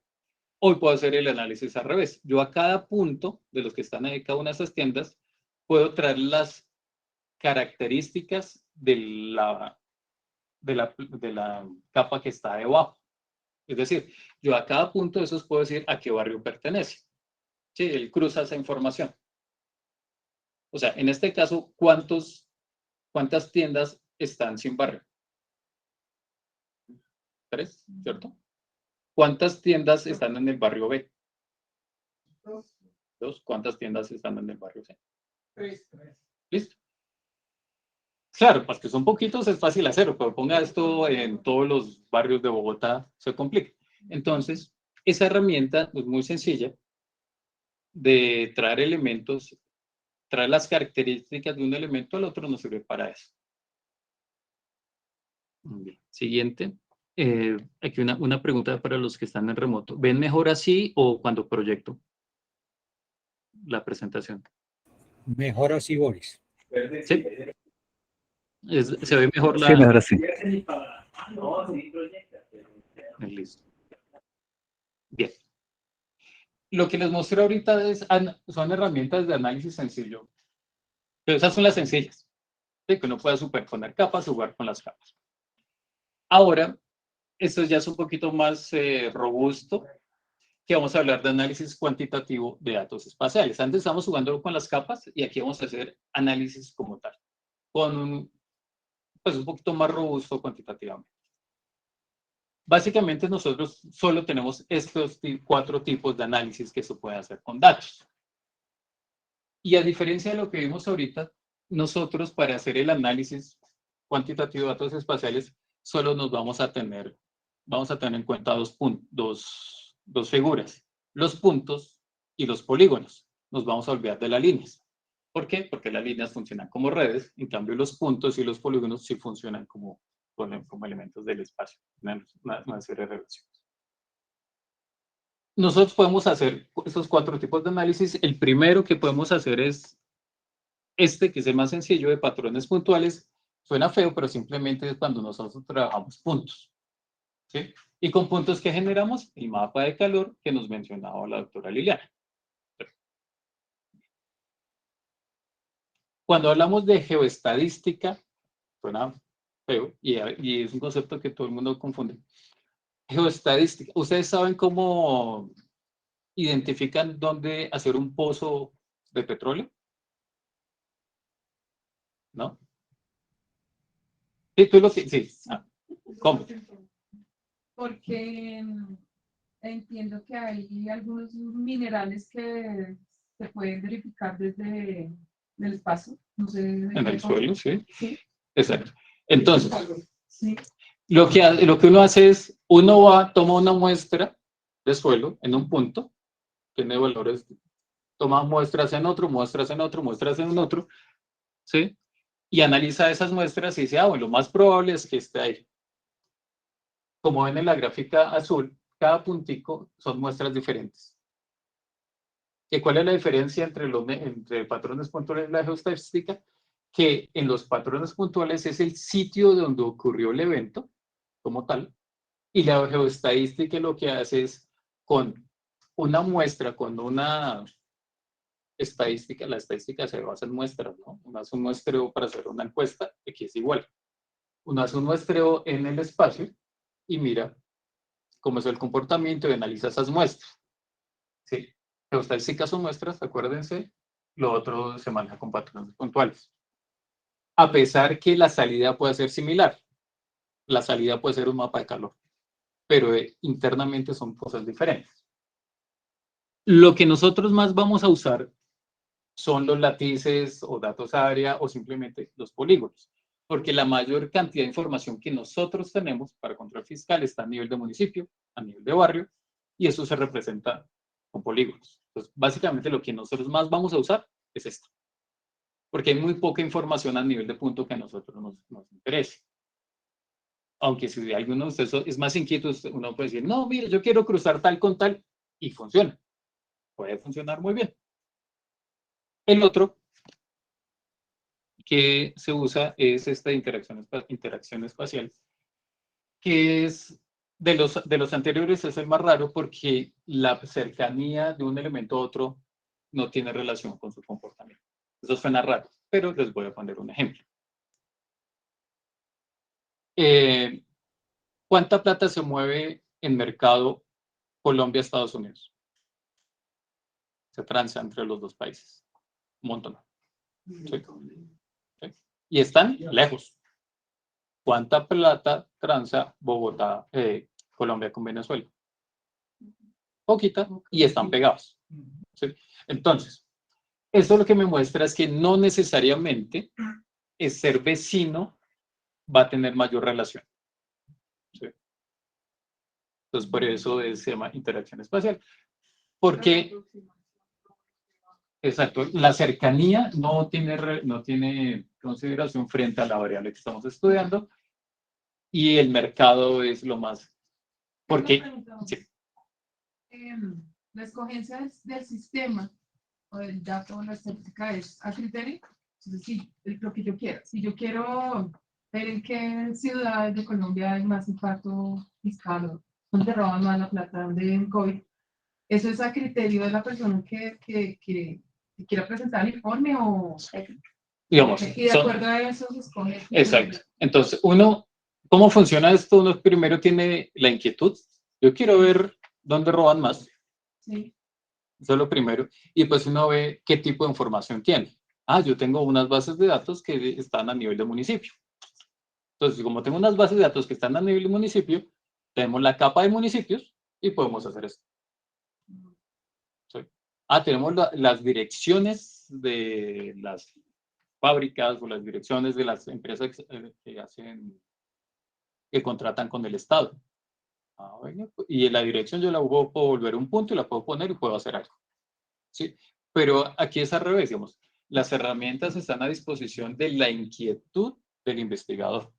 Hoy puedo hacer el análisis al revés. Yo a cada punto de los que están en cada una de esas tiendas puedo traer las características de la capa que está debajo. Es decir, yo a cada punto de esos puedo decir a qué barrio pertenece. Sí, él cruza esa información. O sea, en este caso, ¿cuántas tiendas están sin barrio? 3, ¿cierto? ¿Cuántas tiendas están en el barrio B? 2. ¿Cuántas tiendas están en el barrio C?
3.
¿Listo? Claro, pues que son poquitos, es fácil hacerlo, pero ponga esto en todos los barrios de Bogotá, se complica. Entonces, esa herramienta es muy sencilla de traer elementos, traer las características de un elemento al otro nos sirve para eso. Bien. Siguiente. Aquí una pregunta para los que están en remoto. ¿Ven mejor así o cuando proyecto la presentación?
Mejor así, Boris.
¿Sí? Se ve mejor la...
Sí, mejor así.
Listo. Bien. Lo que les mostré ahorita son herramientas de análisis sencillo. Pero esas son las sencillas. ¿Sí? Que uno pueda superponer capas, jugar con las capas. Ahora, esto ya es un poquito más robusto, que vamos a hablar de análisis cuantitativo de datos espaciales. Antes estábamos jugando con las capas y aquí vamos a hacer análisis como tal, con un poquito más robusto cuantitativamente. Básicamente nosotros solo tenemos estos 4 tipos de análisis que se puede hacer con datos. Y a diferencia de lo que vimos ahorita, nosotros para hacer el análisis cuantitativo de datos espaciales solo nos vamos a tener en cuenta dos figuras, los puntos y los polígonos. Nos vamos a olvidar de las líneas. ¿Por qué? Porque las líneas funcionan como redes, en cambio los puntos y los polígonos sí funcionan como elementos del espacio, una serie de relaciones. Nosotros podemos hacer estos 4 tipos de análisis. El primero que podemos hacer es este, que es el más sencillo, de patrones puntuales. Suena feo, pero simplemente es cuando nosotros trabajamos puntos. ¿Sí? Y con puntos que generamos el mapa de calor que nos mencionaba la doctora Liliana. Cuando hablamos de geoestadística, suena feo y es un concepto que todo el mundo confunde. Geoestadística, ¿ustedes saben cómo identifican dónde hacer un pozo de petróleo? ¿No? Sí, tú lo que sí. ¿Cómo?
Porque entiendo que hay algunos minerales que se pueden verificar desde el espacio. No sé,
En el suelo, sí.
Sí.
Exacto. Entonces,
sí.
Lo que uno hace es, toma una muestra de suelo en un punto, tiene valores, toma muestras en otro, muestras en otro, muestras en otro, ¿sí? Y analiza esas muestras y dice, bueno, lo más probable es que esté ahí. Como ven en la gráfica azul, cada puntico son muestras diferentes. ¿Y cuál es la diferencia entre patrones puntuales y la geoestadística? Que en los patrones puntuales es el sitio donde ocurrió el evento, como tal, y la geoestadística lo que hace es con una muestra, con una estadística, la estadística se basa en muestras, ¿no? Uno hace un muestreo para hacer una encuesta, aquí es igual. Uno hace un muestreo en el espacio y mira cómo es el comportamiento y analiza esas muestras. Sí, geoestadística son muestras, acuérdense, lo otro se maneja con patrones puntuales. A pesar que la salida puede ser similar, la salida puede ser un mapa de calor, pero internamente son cosas diferentes. Lo que nosotros más vamos a usar son los látices o datos área o simplemente los polígonos. porque la mayor cantidad de información que nosotros tenemos para control fiscal está a nivel de municipio, a nivel de barrio, y eso se representa con polígonos. Entonces, básicamente lo que nosotros más vamos a usar es esto, porque hay muy poca información a nivel de punto que a nosotros nos interese. Aunque si alguno de ustedes es más inquieto, uno puede decir, no, mire, yo quiero cruzar tal con tal, y funciona. Puede funcionar muy bien. El otro que se usa es esta interacción espacial, que es de los anteriores es el más raro porque la cercanía de un elemento a otro no tiene relación con su comportamiento. Eso suena raro, pero les voy a poner un ejemplo. ¿Cuánta plata se mueve en mercado Colombia-Estados Unidos? Se transa entre los dos países. Un montón. ¿Sí? ¿Sí? Y están lejos. ¿Cuánta plata transa Bogotá, Colombia con Venezuela? Poquita, y están pegados. ¿Sí? Entonces, eso lo que me muestra es que no necesariamente el ser vecino va a tener mayor relación. ¿Sí? Entonces, por eso se llama interacción espacial. Porque, exacto, la cercanía no tiene consideración frente a la variable que estamos estudiando, y el mercado es lo más. Porque, sí.
La escogencia del sistema o del dato o la estadística es a criterio. Entonces, sí, lo que yo quiero. Si yo quiero ver en qué ciudades de Colombia hay más impacto fiscal o donde roban más la plata de COVID, eso es a criterio de la persona que quiera presentar el informe o.
Digamos,
Y de acuerdo a eso se escoge.
Exacto. Entonces, ¿cómo funciona esto? Uno primero tiene la inquietud. Yo quiero ver dónde roban más.
Sí.
Eso es lo primero. Y pues uno ve qué tipo de información tiene. Yo tengo unas bases de datos que están a nivel de municipio. Entonces, como tengo unas bases de datos que están a nivel de municipio, tenemos la capa de municipios y podemos hacer esto. ¿Sí? Tenemos las direcciones de las fábricas o las direcciones de las empresas que contratan con el Estado. Bueno, y en la dirección yo la puedo volver un punto y la puedo poner y puedo hacer algo. ¿Sí? Pero aquí es al revés, digamos. Las herramientas están a disposición de la inquietud del investigador. O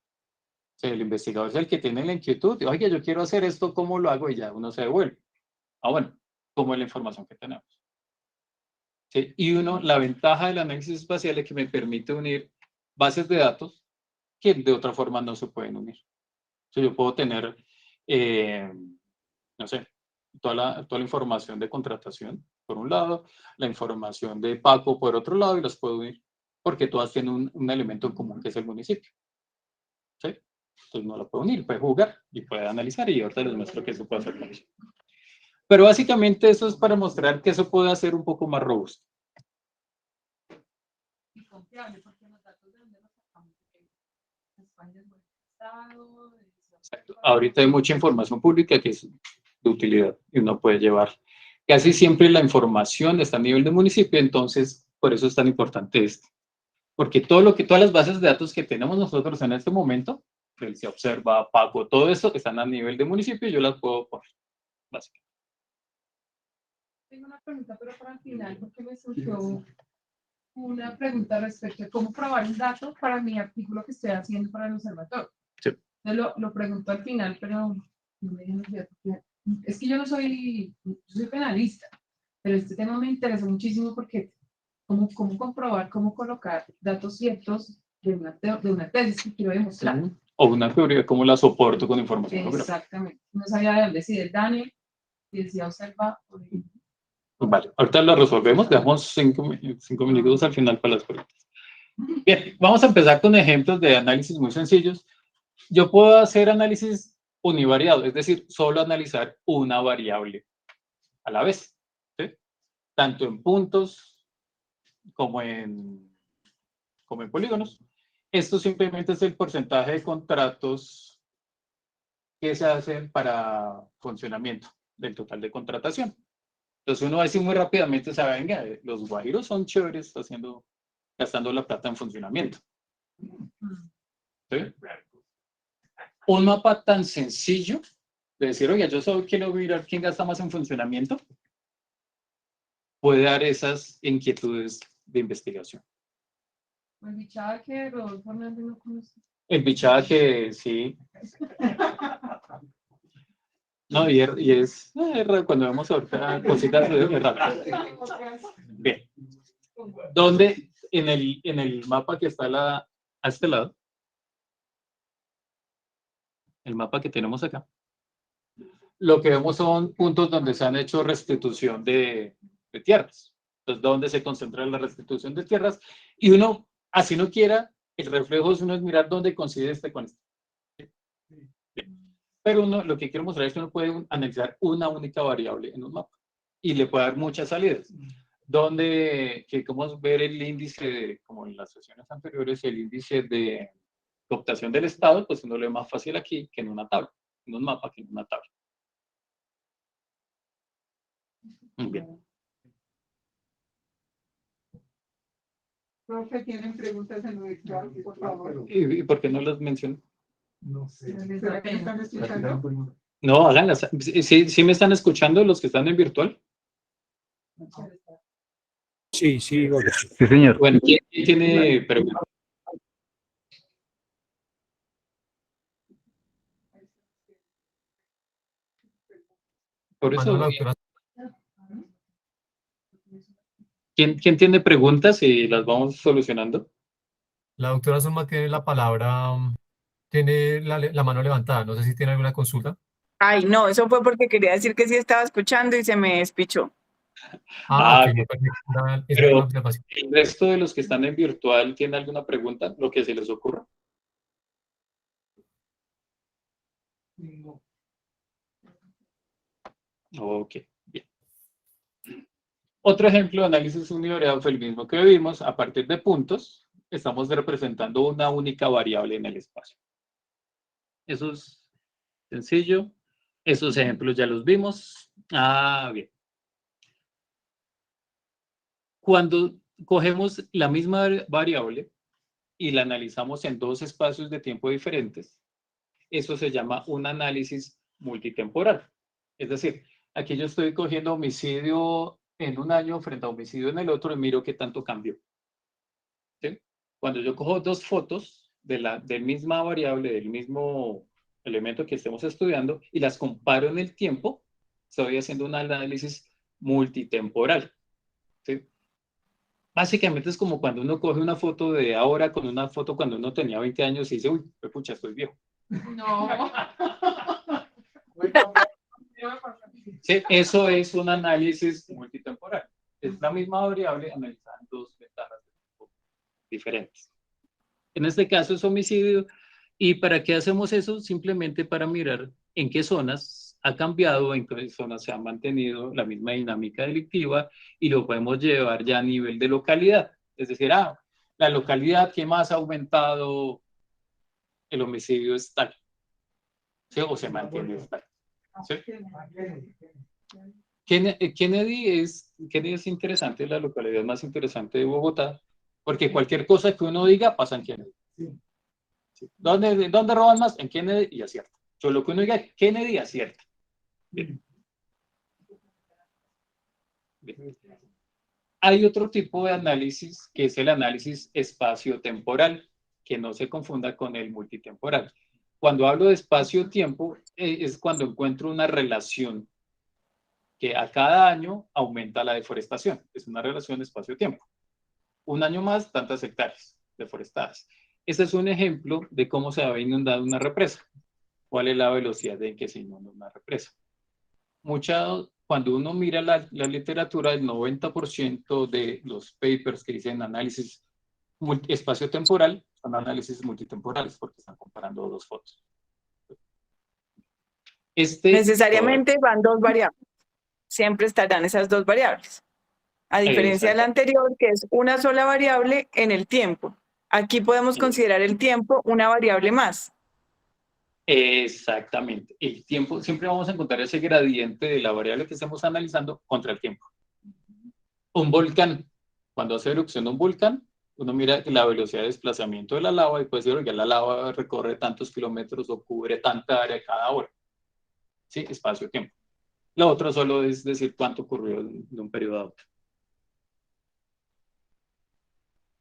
sea, el investigador es el que tiene la inquietud. Y, oye, yo quiero hacer esto, ¿cómo lo hago? Y ya uno se devuelve. Bueno, ¿cómo es la información que tenemos? ¿Sí? Y la ventaja del análisis espacial es que me permite unir bases de datos que de otra forma no se pueden unir. O sea, yo puedo tener, no sé, toda la información de contratación por un lado, la información de pago por otro lado, y las puedo unir, porque todas tienen un elemento en común que es el municipio. ¿Sí? Entonces no lo puedo unir, puede jugar y puede analizar, y ahorita les muestro que eso puede hacer con eso. Pero básicamente eso es para mostrar que eso puede hacer un poco más robusto.
Y confiable, porque los datos de donde los sacamos, España es buen estado.
Exacto. Ahorita hay mucha información pública que es de utilidad y uno puede llevar. Casi siempre la información está a nivel de municipio, entonces por eso es tan importante esto. Porque todas las bases de datos que tenemos nosotros en este momento, el Se Observa, Pago, todo eso están a nivel de municipio y yo las puedo poner, básicamente.
Tengo una pregunta, pero para el final, porque me surgió una pregunta respecto a cómo probar un dato para mi artículo que estoy haciendo para el observatorio.
Sí.
Lo pregunto al final, pero no me digan, es que yo soy penalista, pero este tema me interesó muchísimo porque cómo comprobar, cómo colocar datos ciertos de una tesis que quiero demostrar.
O una teoría, cómo la soporto con información.
Exactamente. No sabía de dónde decía el Daniel, y decía Observa.
Vale, ahorita lo resolvemos, dejamos 5 minutos al final para las preguntas. Bien, vamos a empezar con ejemplos de análisis muy sencillos. Yo puedo hacer análisis univariado, es decir, solo analizar una variable a la vez, ¿sí? Tanto en puntos como en polígonos. Esto simplemente es el porcentaje de contratos que se hacen para funcionamiento del total de contratación. Entonces uno va a decir muy rápidamente, sabe, venga, los guajiros son chéveres gastando la plata en funcionamiento. ¿Sí? Un mapa tan sencillo de decir, oye, yo solo quiero mirar quién gasta más en funcionamiento, puede dar esas inquietudes de investigación.
El bichaje, Rodolfo Hernández no conoce.
El bichaje, sí. No, cuando vemos ahorita cositas es raro. Bien. ¿Dónde en el mapa que está a este lado? El mapa que tenemos acá. Lo que vemos son puntos donde se han hecho restitución de tierras. Entonces, donde se concentra la restitución de tierras. Y uno, así no quiera, el reflejo es uno es mirar dónde coincide este con este. Pero uno, lo que quiero mostrar es que uno puede analizar una única variable en un mapa. Y le puede dar muchas salidas. Donde, que como ver el índice, como en las sesiones anteriores, el índice de cooptación del Estado, pues uno lo ve más fácil aquí que en una tabla. En un mapa que en una tabla. Muy bien.
Profe, ¿tienen preguntas en lo virtual, por favor?
¿Y por qué no las menciono?
No sé. ¿Será que me están escuchando?
No, háganlas. ¿Sí me están escuchando los que están en virtual?
Sí, sí, Igor.
Sí, señor.
Bueno, ¿quién tiene preguntas? Por eso, ¿quién tiene preguntas y las vamos solucionando?
La doctora Zulma tiene la palabra, tiene la mano levantada. No sé si tiene alguna consulta.
Ay, no, eso fue porque quería decir que sí estaba escuchando y se me despichó.
Ok,
bien.
perfecto.
Pero el resto de los que están en virtual, ¿tiene alguna pregunta? Lo que se les ocurra. Ok, bien. Otro ejemplo de análisis univariado fue el mismo que vimos. A partir de puntos, estamos representando una única variable en el espacio. Eso es sencillo. Esos ejemplos ya los vimos. Bien. Cuando cogemos la misma variable y la analizamos en dos espacios de tiempo diferentes, eso se llama un análisis multitemporal. Es decir, aquí yo estoy cogiendo homicidio en un año frente a homicidio en el otro y miro qué tanto cambió. ¿Sí? Cuando yo cojo dos fotos de la misma variable, del mismo elemento que estemos estudiando y las comparo en el tiempo, estoy haciendo un análisis multitemporal. ¿Sí? Básicamente es como cuando uno coge una foto de ahora con una foto cuando uno tenía 20 años y dice, uy, pucha, estoy viejo.
No.
Sí, eso es un análisis multitemporal. Es la misma variable analizada en dos ventanas diferentes. En este caso es homicidio. ¿Y para qué hacemos eso? Simplemente para mirar en qué zonas ha cambiado, en qué zonas se ha mantenido la misma dinámica delictiva y lo podemos llevar ya a nivel de localidad. Es decir, la localidad que más ha aumentado el homicidio es tal. ¿Sí? O se mantiene tal. ¿Sí? Kennedy es interesante, la localidad más interesante de Bogotá, porque cualquier cosa que uno diga pasa en Kennedy. ¿Sí? ¿Dónde roban más? En Kennedy y acierta. Solo que uno diga Kennedy acierta. Bien. Bien. Hay otro tipo de análisis que es el análisis espacio-temporal, que no se confunda con el multitemporal. Cuando hablo de espacio-tiempo, es cuando encuentro una relación que a cada año aumenta la deforestación. Es una relación espacio-tiempo. Un año más, tantas hectáreas deforestadas. Este es un ejemplo de cómo se va inundando una represa. ¿Cuál es la velocidad en que se inunda una represa? Cuando uno mira la literatura, el 90% de los papers que dicen análisis espacio-temporal son análisis multitemporales porque están comparando dos fotos.
Necesariamente van dos variables. Siempre estarán esas dos variables. A diferencia de la anterior, que es una sola variable en el tiempo. Aquí podemos considerar el tiempo una variable más.
Exactamente. El tiempo, siempre vamos a encontrar ese gradiente de la variable que estamos analizando contra el tiempo. Un volcán, cuando hace erupción un volcán, Uno mira la velocidad de desplazamiento de la lava y puede decir que la lava recorre tantos kilómetros o cubre tanta área cada hora. ¿Sí? Espacio-tiempo. Lo otro solo es decir cuánto ocurrió de un periodo a otro.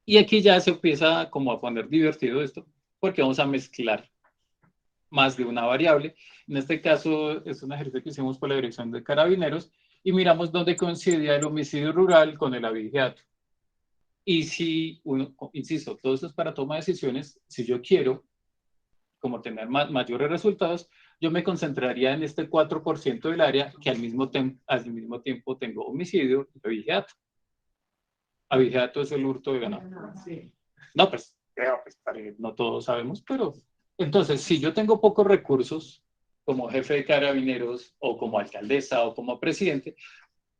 Y aquí ya se empieza como a poner divertido esto, porque vamos a mezclar más de una variable. En este caso es un ejercicio que hicimos por la Dirección de Carabineros y miramos dónde coincidía el homicidio rural con el abigeato. Y si uno, insisto, todo esto es para toma de decisiones, si yo quiero como tener mayores resultados, yo me concentraría en este 4% del área que al mismo tiempo tengo homicidio y abigeato. Abigeato es el hurto de ganado. No, pues, no todos sabemos, pero entonces, si yo tengo pocos recursos, como jefe de carabineros, o como alcaldesa, o como presidente,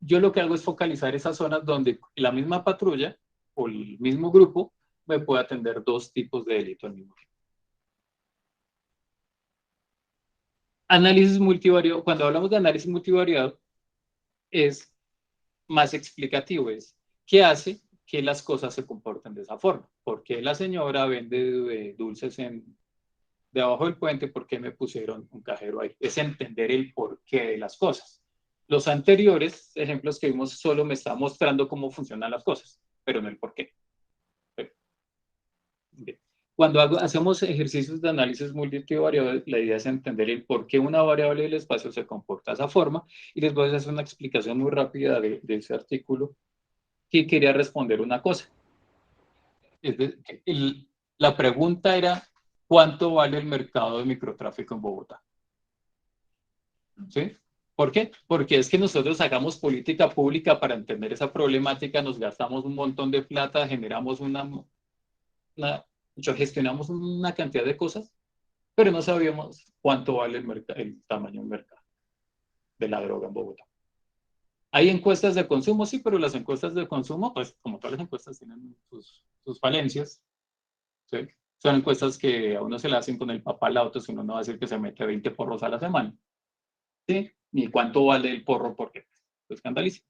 yo lo que hago es focalizar esas zonas donde la misma patrulla, o el mismo grupo, me puede atender dos tipos de delito al mismo tiempo. Análisis multivariado, cuando hablamos de análisis multivariado, es más explicativo, es ¿qué hace que las cosas se comporten de esa forma? ¿Por qué la señora vende dulces debajo del puente? ¿Por qué me pusieron un cajero ahí? Es entender el porqué de las cosas. Los anteriores ejemplos que vimos solo me están mostrando cómo funcionan las cosas, pero no el porqué. Bien. Cuando hacemos ejercicios de análisis multivariado, la idea es entender el por qué una variable del espacio se comporta de esa forma, y les voy a hacer una explicación muy rápida de ese artículo que quería responder una cosa. La pregunta era, ¿cuánto vale el mercado de microtráfico en Bogotá? ¿Sí? ¿Por qué? Porque es que nosotros hagamos política pública para entender esa problemática, nos gastamos un montón de plata, generamos gestionamos una cantidad de cosas, pero no sabíamos cuánto vale el tamaño del mercado de la droga en Bogotá. Hay encuestas de consumo, sí, pero las encuestas de consumo, pues como todas las encuestas tienen sus falencias, ¿sí? Son encuestas que a uno se le hacen con el papá al auto, si uno no va a decir que se mete 20 porros a la semana, ¿sí? Ni cuánto vale el porro, porque se escandaliza.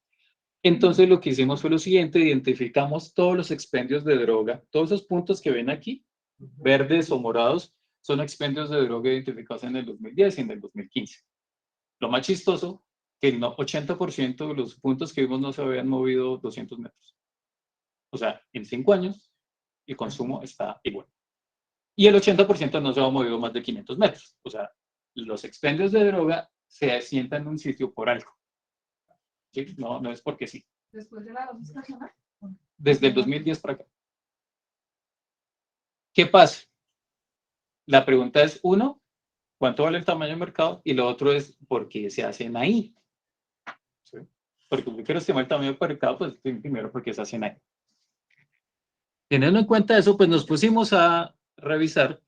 Entonces lo que hicimos fue lo siguiente: identificamos todos los expendios de droga, todos esos puntos que ven aquí, verdes o morados, son expendios de droga identificados en el 2010 y en el 2015. Lo más chistoso, que el 80% de los puntos que vimos no se habían movido 200 metros. O sea, en 5 años el consumo está igual. Y el 80% no se ha movido más de 500 metros. O sea, los expendios de droga se asientan en un sitio por algo. ¿Sí? No es porque sí.
Después de la dosis nacional.
Desde el 2010 para acá. ¿Qué pasa? La pregunta es, uno, ¿cuánto vale el tamaño del mercado? Y lo otro es, ¿por qué se hacen ahí? ¿Sí? Porque yo quiero estimar el tamaño del mercado, pues primero, ¿por qué se hacen ahí? Teniendo en cuenta eso, pues nos pusimos a revisar,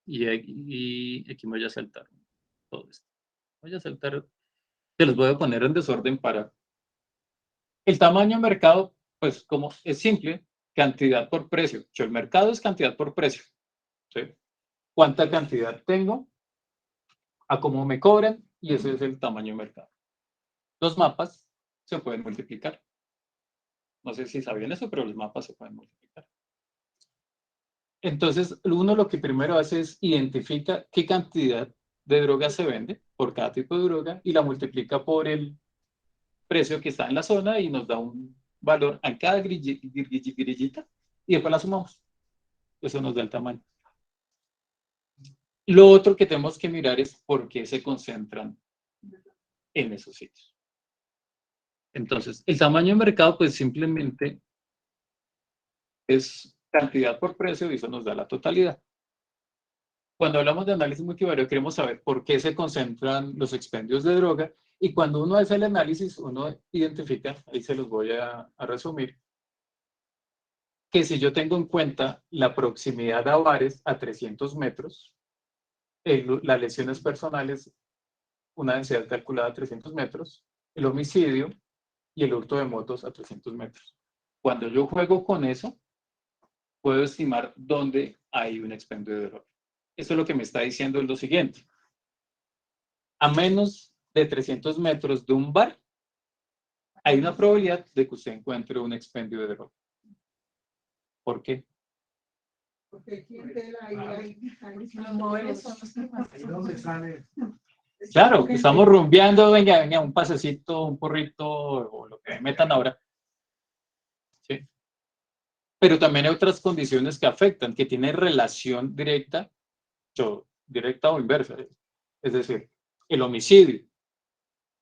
y aquí me voy a saltar todo esto. Voy a saltar, se los voy a poner en desorden para... El tamaño del mercado, pues como es simple, cantidad por precio. El mercado es cantidad por precio. ¿Sí? ¿Cuánta cantidad tengo? A cómo me cobran, y ese es el tamaño del mercado. Los mapas se pueden multiplicar. No sé si sabían eso, pero los mapas se pueden multiplicar. Entonces, uno lo que primero hace es identifica qué cantidad de droga se vende por cada tipo de droga y la multiplica por el precio que está en la zona y nos da un valor a cada grillita y después la sumamos. Eso nos da el tamaño. Lo otro que tenemos que mirar es por qué se concentran en esos sitios. Entonces, el tamaño de mercado, pues simplemente es cantidad por precio y eso nos da la totalidad. Cuando hablamos de análisis multivariado, queremos saber por qué se concentran los expendios de droga, y cuando uno hace el análisis, uno identifica, ahí se los voy a resumir, que si yo tengo en cuenta la proximidad a bares a 300 metros, las lesiones personales, una densidad calculada a 300 metros, el homicidio y el hurto de motos a 300 metros. Cuando yo juego con eso, puedo estimar dónde hay un expendio de droga. Eso es lo que me está diciendo es lo siguiente. A menos de 300 metros de un bar, hay una probabilidad de que usted encuentre un expendio de droga. ¿Por qué?
Porque clientela ahí
Los móviles son los que más.
Claro, que estamos rumbeando, venga, un pasecito, un porrito, o lo que metan ahora. ¿Sí? Pero también hay otras condiciones que afectan, que tienen relación directa o inversa. Es decir, el homicidio.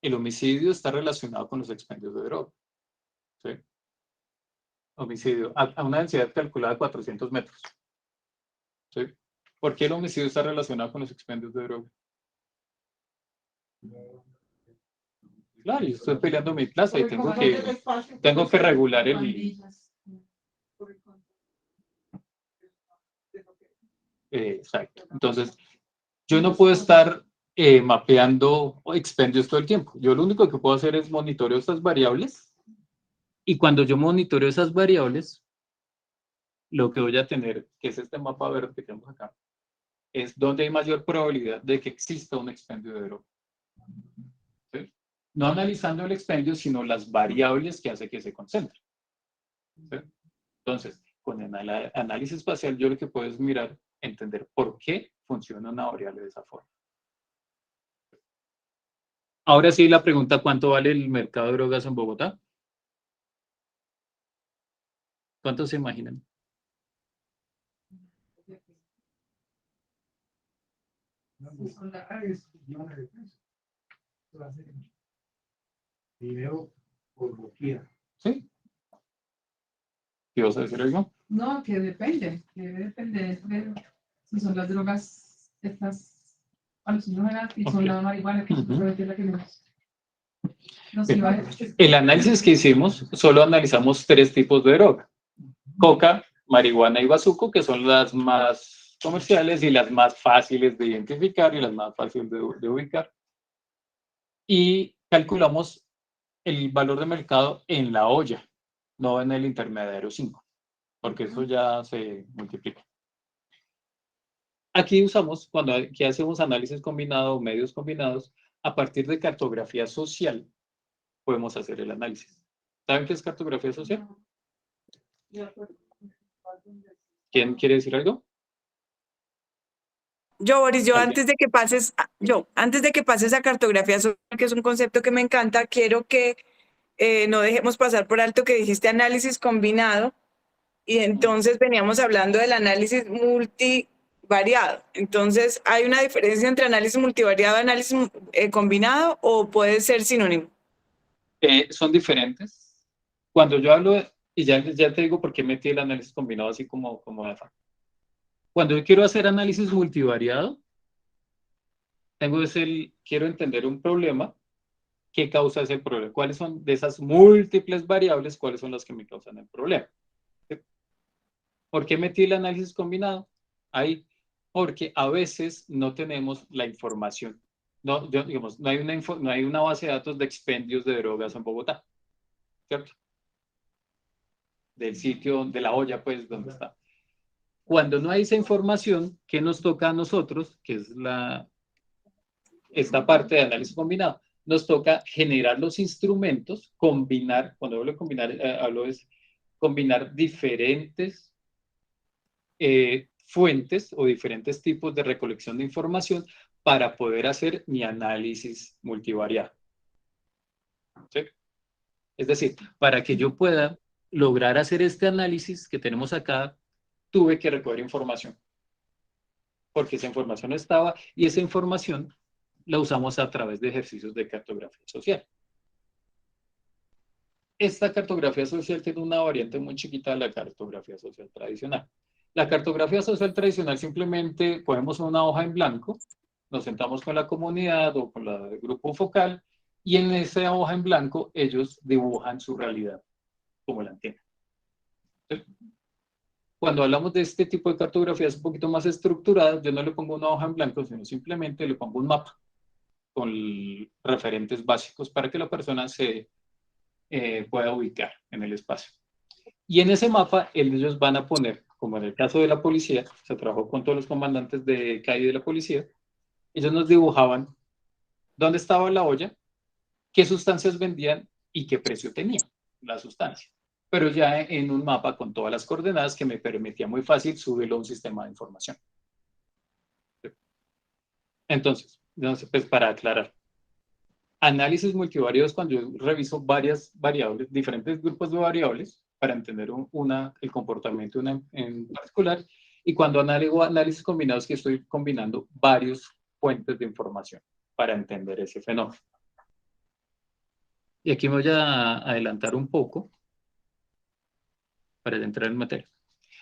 El homicidio está relacionado con los expendios de droga. ¿Sí? Homicidio a una densidad calculada de 400 metros. ¿Sí? ¿Por qué el homicidio está relacionado con los expendios de droga? Claro, yo estoy peleando mi plaza y tengo que regular el... Exacto. Entonces, yo no puedo estar mapeando expendios todo el tiempo. Yo lo único que puedo hacer es monitoreo estas variables, y cuando yo monitoreo esas variables, lo que voy a tener, que es este mapa verde que tenemos acá, es donde hay mayor probabilidad de que exista un expendio de droga. ¿Sí? No analizando el expendio, sino las variables que hace que se concentre. ¿Sí? Entonces, con el análisis espacial, yo lo que puedo es mirar, entender por qué funciona una variable de esa forma. Ahora sí, la pregunta: ¿cuánto vale el mercado de drogas en Bogotá? ¿Cuánto se imaginan?
Dinero por doquier.
¿Sí? ¿Qué vas a decir algo?
No, que depende, de si son las drogas estas alucinógenas y son la marihuana, que es la que nos iba a decir.
El análisis que hicimos, solo analizamos 3 tipos de droga: coca, marihuana y bazuco, que son las más comerciales y las más fáciles de identificar y las más fáciles de ubicar. Y calculamos el valor de mercado en la olla, no en el intermediario 5, porque eso ya se multiplica. Aquí usamos, cuando aquí hacemos análisis combinado o medios combinados, a partir de cartografía social, podemos hacer el análisis. ¿Saben qué es cartografía social? ¿Quién quiere decir algo?
Yo, Boris, antes de que pases a cartografía social, que es un concepto que me encanta, quiero que no dejemos pasar por alto que dijiste análisis combinado, y entonces veníamos hablando del análisis multivariado. Entonces, ¿hay una diferencia entre análisis multivariado y análisis combinado, o puede ser sinónimo?
Son diferentes. Cuando yo hablo, y ya te digo por qué metí el análisis combinado así como de afán. Cuando yo quiero hacer análisis multivariado, quiero entender un problema. ¿Qué causa ese problema? ¿Cuáles son de esas múltiples variables? ¿Cuáles son las que me causan el problema? ¿Sí? ¿Por qué metí el análisis combinado ahí? Porque a veces no tenemos la información. No hay una base de datos de expendios de drogas en Bogotá, ¿cierto? Del sitio, de la olla, pues, donde está. Cuando no hay esa información, ¿qué nos toca a nosotros? Que es esta parte de análisis combinado. Nos toca generar los instrumentos, combinar, cuando hablo de combinar, hablo de combinar diferentes fuentes o diferentes tipos de recolección de información para poder hacer mi análisis multivariado. ¿Sí? Es decir, para que yo pueda lograr hacer este análisis que tenemos acá, tuve que recoger información, porque esa información no estaba, y esa información la usamos a través de ejercicios de cartografía social. Esta cartografía social tiene una variante muy chiquita de la cartografía social tradicional. La cartografía social tradicional simplemente ponemos una hoja en blanco, nos sentamos con la comunidad o con el grupo focal, y en esa hoja en blanco ellos dibujan su realidad como la entienden. ¿Sí? Cuando hablamos de este tipo de cartografías un poquito más estructuradas, yo no le pongo una hoja en blanco, sino simplemente le pongo un mapa con referentes básicos para que la persona se pueda ubicar en el espacio. Y en ese mapa ellos van a poner, como en el caso de la policía, se trabajó con todos los comandantes de calle de la policía, ellos nos dibujaban dónde estaba la olla, qué sustancias vendían y qué precio tenía la sustancia. pero ya en un mapa con todas las coordenadas que me permitía muy fácil subirlo a un sistema de información. Entonces, pues para aclarar, análisis multivariados cuando yo reviso varias variables, diferentes grupos de variables, para entender el comportamiento en particular, y cuando analizo análisis combinados, que estoy combinando varios fuentes de información para entender ese fenómeno. Y aquí me voy a adelantar un poco para entrar en materia.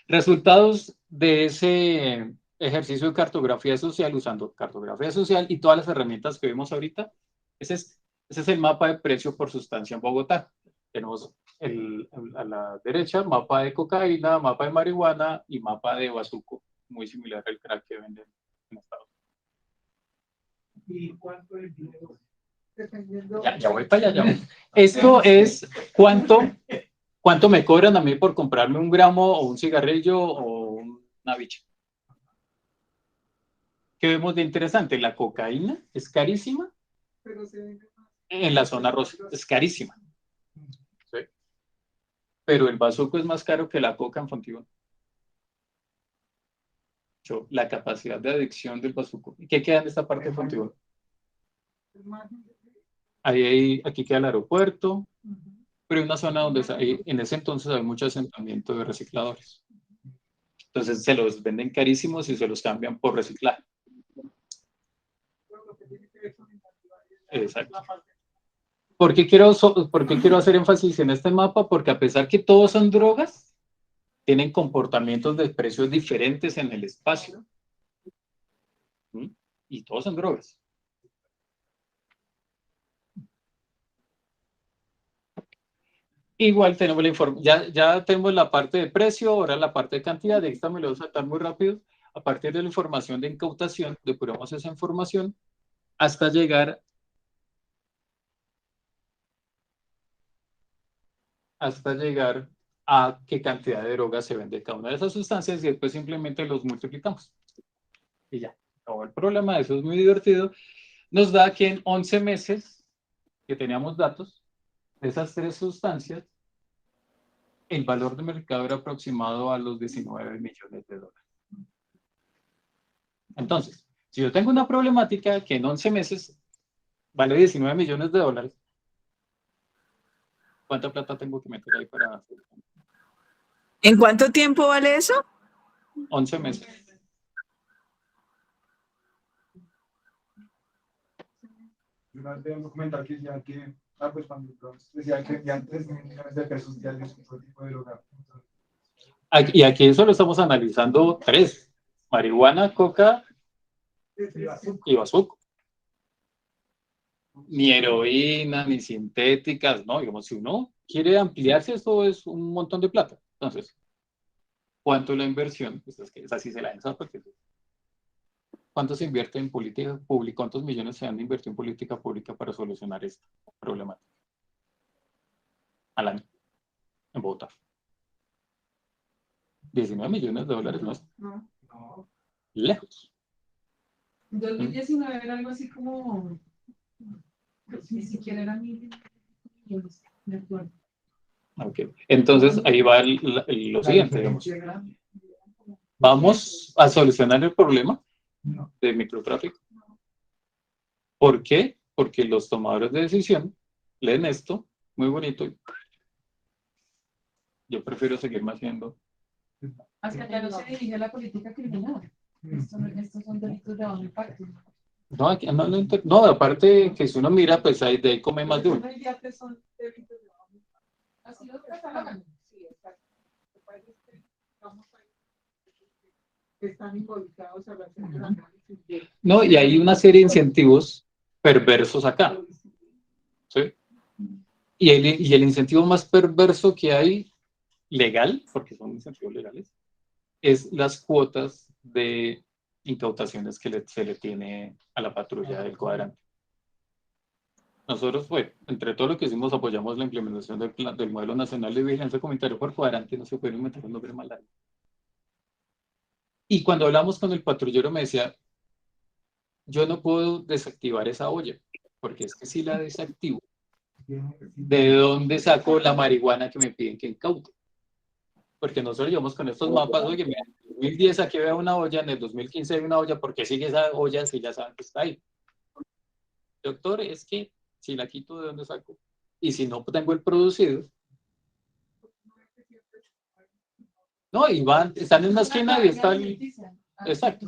Resultados de ese ejercicio de cartografía social, usando cartografía social y todas las herramientas que vemos ahorita. Ese es el mapa de precio por sustancia en Bogotá. Tenemos a la derecha mapa de cocaína, mapa de marihuana y mapa de bazuco, muy similar al crack que venden en Estados Unidos.
¿Y cuánto es dinero? Dependiendo.
Ya voy para allá. Esto es cuánto me cobran a mí por comprarme un gramo o un cigarrillo o una bicha. ¿Qué vemos de interesante? La cocaína es carísima.
Pero se vende más.
En la zona rosa es carísima. ¿Sí? Pero el bazuco es más caro que la coca en Fontibón. La capacidad de adicción del bazuco. ¿Y qué queda en esta parte de Fontibón? Aquí queda el aeropuerto, pero hay una zona donde en ese entonces hay mucho asentamiento de recicladores. Entonces se los venden carísimos y se los cambian por reciclaje. Exacto. ¿Por qué quiero hacer énfasis en este mapa? Porque a pesar que todos son drogas, tienen comportamientos de precios diferentes en el espacio. ¿Mm? Y todos son drogas. Igual tenemos la información, ya tenemos la parte de precio, ahora la parte de cantidad, de esta me lo voy a saltar muy rápido. A partir de la información de incautación, depuramos esa información hasta llegar a qué cantidad de drogas se vende cada una de esas sustancias y después simplemente los multiplicamos. Y ya, acabó el problema, eso es muy divertido. Nos da que en 11 meses que teníamos datos de esas tres sustancias, el valor de mercado era aproximado a los 19 millones de dólares. Entonces, si yo tengo una problemática que en 11 meses vale 19 millones de dólares, ¿cuánta plata tengo que meter ahí para...?
¿En cuánto tiempo vale eso?
11 meses.
Yo tengo un documental que decía que, pues cuando decía que ya 3 millones de pesos ya es otro tipo de droga.
Y aquí solo estamos analizando 3. Marihuana, coca y bazuco. Ni heroína, ni sintéticas, ¿no? Digamos, si uno quiere ampliarse, esto es un montón de plata. Entonces, ¿cuánto es la inversión? Pues es que esa sí se la densa porque... ¿Cuánto se invierte en política pública? ¿Cuántos millones se han de invertir en política pública para solucionar esta problemática? Al año, en Bogotá. 19 millones de dólares, ¿no es?
No.
Lejos.
En 2019 era algo así como, pues, ni siquiera era 1.000 millones, de acuerdo.
Ok, entonces ahí va lo siguiente, digamos. Vamos a solucionar el problema de microtráfico. ¿Por qué? Porque los tomadores de decisión leen esto, muy bonito, y yo prefiero seguirme haciendo.
Hasta ya no se dirige a la política criminal. Estos son delitos de bajo impacto.
No, aparte que si uno mira, pues ahí de ahí come más de uno.
Son delitos de bajo impacto.
Así los catalogan.
Sí, exacto. Están involucrados a la hacer el análisis de...
No, y hay una serie de incentivos perversos acá. ¿Sí? Y el incentivo más perverso que hay, legal, porque son incentivos legales, es las cuotas de incautaciones que se le tiene a la patrulla del cuadrante. Nosotros, pues, entre todo lo que hicimos, apoyamos la implementación del Modelo Nacional de Vigilancia Comunitaria por cuadrante, no se puede inventar un nombre más largo. Y cuando hablamos con el patrullero me decía, yo no puedo desactivar esa olla, porque es que si la desactivo, ¿De dónde saco la marihuana que me piden que incaute? Porque nosotros llevamos con estos mapas, oye, mira, en el 2010 aquí había una olla, en el 2015 hay una olla, ¿por qué sigue esa olla si ya saben que está ahí? Doctor, es que si la quito, ¿de dónde saco? Y si no tengo el producido, no, y van, están en una esquina y está el... Exacto.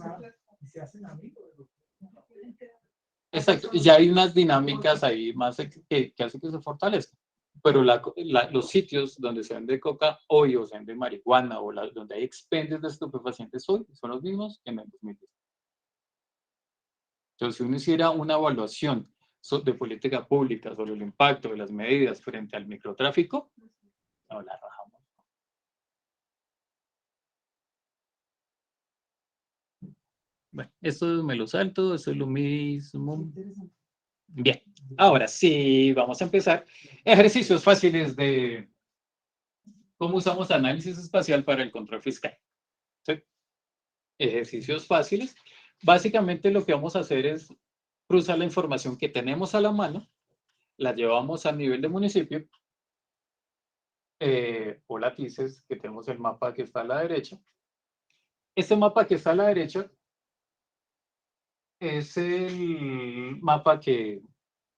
Exacto, y ya hay unas dinámicas ahí más que hacen que se fortalezca. Pero los sitios donde se vende coca hoy o se vende marihuana o donde hay expendios de estupefacientes hoy son los mismos que en el 2010. Entonces, si uno hiciera una evaluación de política pública sobre el impacto de las medidas frente al microtráfico, no la rajamos. Bueno, esto me lo salto, esto es lo mismo. Bien, ahora sí, vamos a empezar. Ejercicios fáciles de cómo usamos análisis espacial para el control fiscal. ¿Sí? Ejercicios fáciles. Básicamente lo que vamos a hacer es cruzar la información que tenemos a la mano, la llevamos a nivel de municipio, o lápices, que tenemos el mapa que está a la derecha. Este mapa que está a la derecha es el mapa que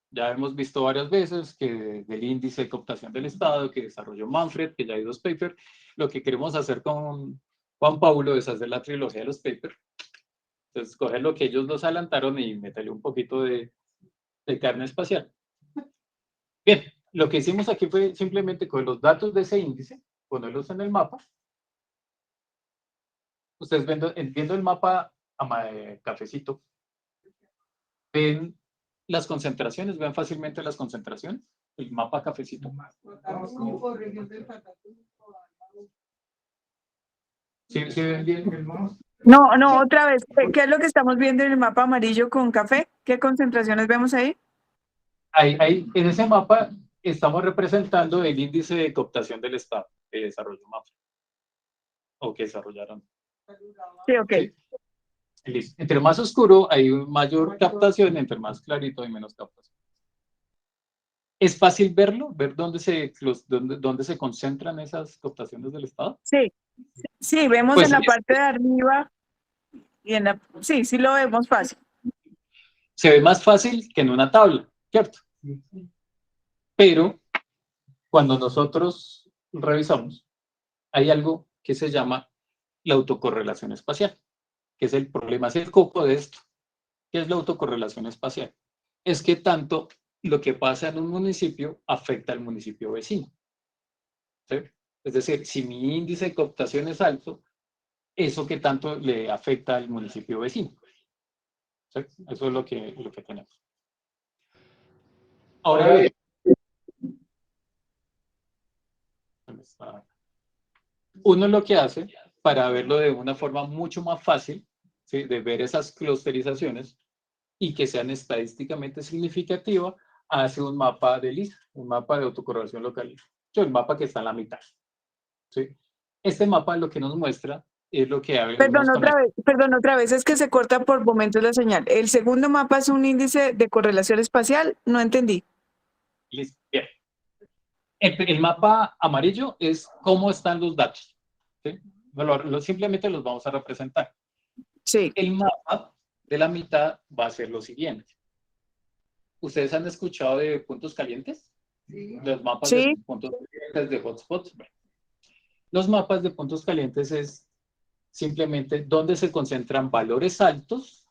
ya hemos visto varias veces, que del índice de cooptación del Estado, que desarrolló Manfred, que ya hay 2 papers. Lo que queremos hacer con Juan Paulo es hacer la trilogía de los papers. Entonces, coger lo que ellos nos adelantaron y meterle un poquito de carne espacial. Bien, lo que hicimos aquí fue simplemente coger los datos de ese índice, ponerlos en el mapa. Ustedes viendo el mapa cafecito, ven las concentraciones, ven fácilmente las concentraciones, el mapa cafecito. ¿Sí ven bien el mapa?
No, otra vez. ¿Qué es lo que estamos viendo en el mapa amarillo con café? ¿Qué concentraciones vemos ahí?
Ahí, en ese mapa estamos representando el índice de cooptación del Estado que desarrolló Manfred, o que desarrollaron.
Sí, ok.
¿Sí? Listo. Entre más oscuro hay mayor captación, entre más clarito hay menos captación. ¿Es fácil verlo? ¿Ver dónde se concentran esas cooptaciones del Estado?
Sí, vemos
Pues,
en la parte de arriba y en la... Sí lo vemos fácil.
Se ve más fácil que en una tabla, ¿cierto? Pero cuando nosotros revisamos, hay algo que se llama la autocorrelación espacial, que es el problema, es el coco de esto. ¿Qué es la autocorrelación espacial? Es que tanto lo que pasa en un municipio afecta al municipio vecino. ¿Sí? Es decir, si mi índice de cooptación es alto, eso que tanto le afecta al municipio vecino. ¿Sí? Eso es lo que tenemos. Ahora bien, uno lo que hace para verlo de una forma mucho más fácil, ¿sí? De ver esas clusterizaciones y que sean estadísticamente significativas, hace un mapa de LISA, un mapa de autocorrelación local, el mapa que está en la mitad. ¿Sí? Este mapa lo que nos muestra es lo que
Perdón, otra vez, es que se corta por momentos la señal. El segundo mapa es un índice de correlación espacial, no entendí.
Listo, bien. El mapa amarillo es cómo están los datos. ¿Sí? Simplemente los vamos a representar.
Sí.
El mapa de la mitad va a ser lo siguiente. ¿Ustedes han escuchado de puntos calientes?
Sí.
Los mapas
Sí.
de puntos calientes, de hotspots. Bueno, los mapas de puntos calientes es simplemente donde se concentran valores altos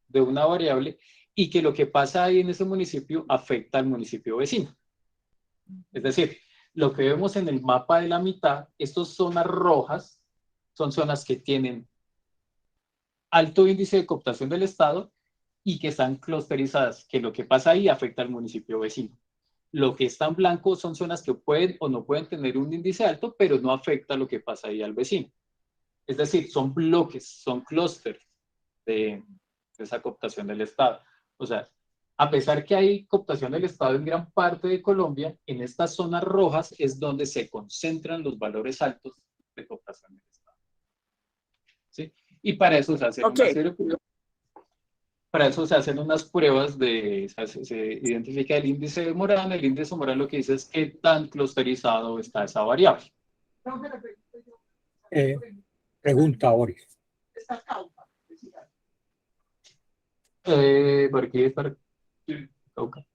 de una variable y que lo que pasa ahí en ese municipio afecta al municipio vecino. Es decir, lo que vemos en el mapa de la mitad, estas zonas rojas son zonas que tienen alto índice de cooptación del Estado y que están clusterizadas, que lo que pasa ahí afecta al municipio vecino. Lo que está en blanco son zonas que pueden o no pueden tener un índice alto, pero no afecta lo que pasa ahí al vecino. Es decir, son bloques, son clústeres de esa cooptación del Estado. O sea, a pesar que hay cooptación del Estado en gran parte de Colombia, en estas zonas rojas es donde se concentran los valores altos de cooptación del Estado. ¿Sí? Y para eso se hace una serie de pruebas para eso se hacen unas pruebas se identifica el índice de Moran. El índice de Moran lo que dice es qué tan clusterizado está esa variable.
Pregunta, Boris.
Esta Cauca.
¿Por qué es para Cauca?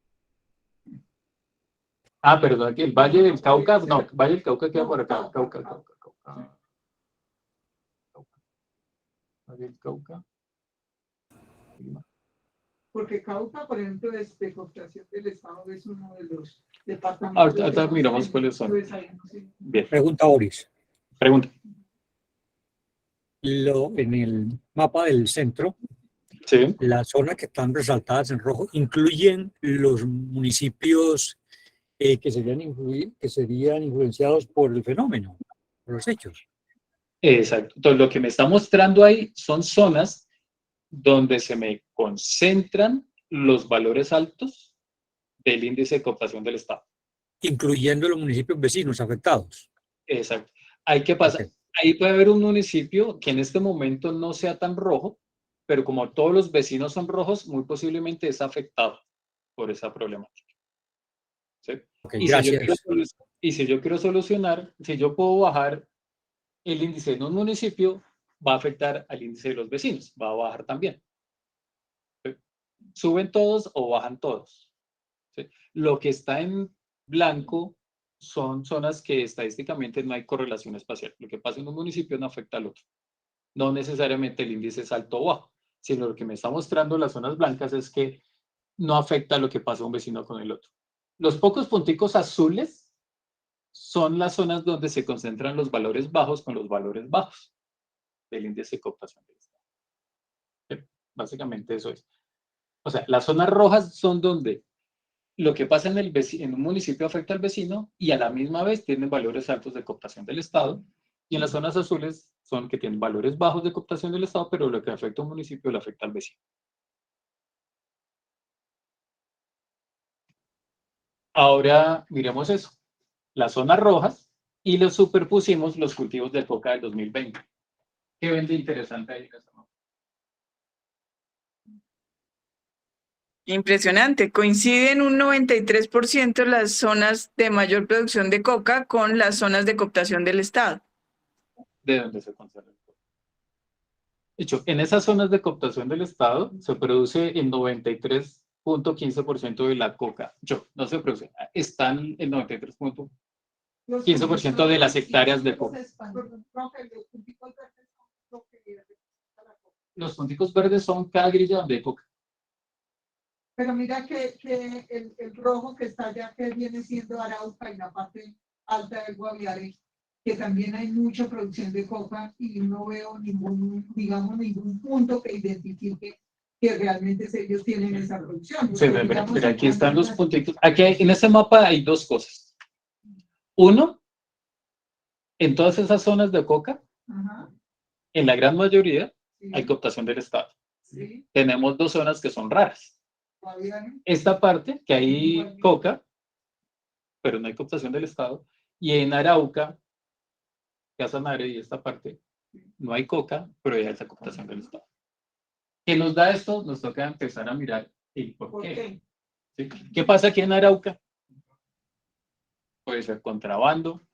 Ah, perdón, aquí el Valle del Cauca, no, Valle del Cauca queda por acá. Cauca. Valle del Cauca.
Porque Cauca, por ejemplo, es de cooptación del Estado, es uno de los departamentos.
Ahorita miramos cuáles son. Bien.
Pregunta, Boris.
Pregunta.
En el mapa del centro,
Sí.
las zonas que están resaltadas en rojo incluyen los municipios que serían influenciados por el fenómeno, por los hechos.
Exacto. Entonces, lo que me está mostrando ahí son zonas donde se me concentran los valores altos del índice de cooptación del Estado.
Incluyendo los municipios vecinos afectados.
Exacto. Ahí, ¿qué pasa?
Ok.
Ahí puede haber un municipio que en este momento no sea tan rojo, pero como todos los vecinos son rojos, muy posiblemente es afectado por esa problemática. ¿Sí?
Okay, gracias.
Si yo quiero solucionar, si yo puedo bajar el índice en un municipio, va a afectar al índice de los vecinos, va a bajar también. ¿Sí? ¿Suben todos o bajan todos? ¿Sí? Lo que está en blanco son zonas que estadísticamente no hay correlación espacial. Lo que pasa en un municipio no afecta al otro. No necesariamente el índice es alto o bajo, sino lo que me está mostrando las zonas blancas es que no afecta lo que pasa un vecino con el otro. Los pocos punticos azules son las zonas donde se concentran los valores bajos con los valores bajos del índice de cooptación del Estado. Básicamente eso es. O sea, las zonas rojas son donde lo que pasa en un municipio afecta al vecino y a la misma vez tienen valores altos de cooptación del Estado. Y en las zonas azules son que tienen valores bajos de cooptación del Estado, pero lo que afecta a un municipio le afecta al vecino. Ahora miremos eso. Las zonas rojas y los superpusimos los cultivos de coca del 2020. ¿Qué ven de interesante ahí?
Impresionante. Coinciden un 93% las zonas de mayor producción de coca con las zonas de cooptación del Estado.
De donde se conserva el coca. De hecho, en esas zonas de cooptación del Estado se produce el 93.15% de la coca. No se produce, están el 93.15% de las hectáreas de coca. Los punticos verdes son cada grilla de coca.
Pero mira que el rojo que está allá, que viene siendo Arauca y la parte alta del Guaviare, que también hay mucha producción de coca y no veo ningún punto que identifique que realmente ellos tienen esa producción.
Sí, mira, aquí están los puntitos. Aquí en este mapa hay dos cosas. Uno, en todas esas zonas de coca, en la gran mayoría, hay cooptación del Estado.
Sí.
Tenemos dos zonas que son raras. Esta parte, que hay coca, pero no hay cooptación del Estado, y en Arauca, Casanare y esta parte, no hay coca, pero hay alta cooptación del Estado. ¿Qué nos da esto? Nos toca empezar a mirar el por qué. ¿Sí? ¿Qué pasa aquí en Arauca? Puede ser contrabando,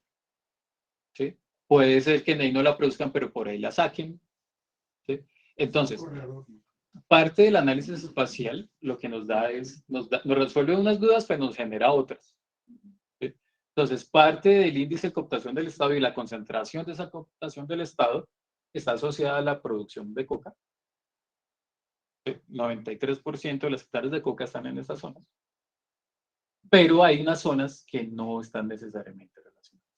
¿sí? Puede ser que en ahí no la produzcan, pero por ahí la saquen, ¿sí? Entonces, parte del análisis espacial lo que nos da es, nos resuelve unas dudas, pero nos genera otras. ¿Sí? Entonces, parte del índice de cooptación del Estado y la concentración de esa cooptación del Estado está asociada a la producción de coca. ¿Sí? 93% de las hectáreas de coca están en esas zonas. Pero hay unas zonas que no están necesariamente relacionadas.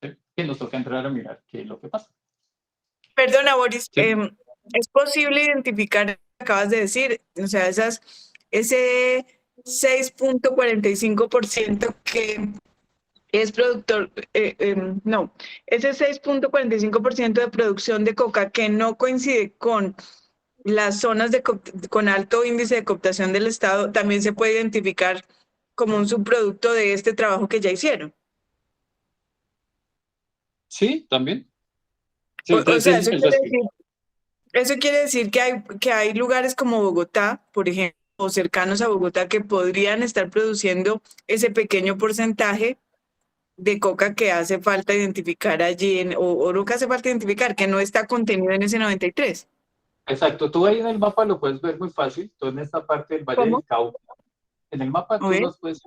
¿Sí? Que nos toca entrar a mirar qué es lo que pasa.
Perdona, Boris,
Sí.
¿es posible identificar lo que acabas de decir? O sea, ese 6.45% que es productor, no, ese 6.45% de producción de coca que no coincide con las zonas con alto índice de cooptación del Estado, también se puede identificar como un subproducto de este trabajo que ya hicieron.
Sí, también. Sí,
O sea, eso quiere decir Eso quiere decir que hay lugares como Bogotá, por ejemplo, o cercanos a Bogotá, que podrían estar produciendo ese pequeño porcentaje de coca que hace falta identificar allí, o lo que hace falta identificar, que no está contenido en ese 93.
Exacto, tú ahí en el mapa lo puedes ver muy fácil, tú en esta parte del Valle
¿Cómo?
del Cauca, en el mapa tú
¿Ve?
los puedes,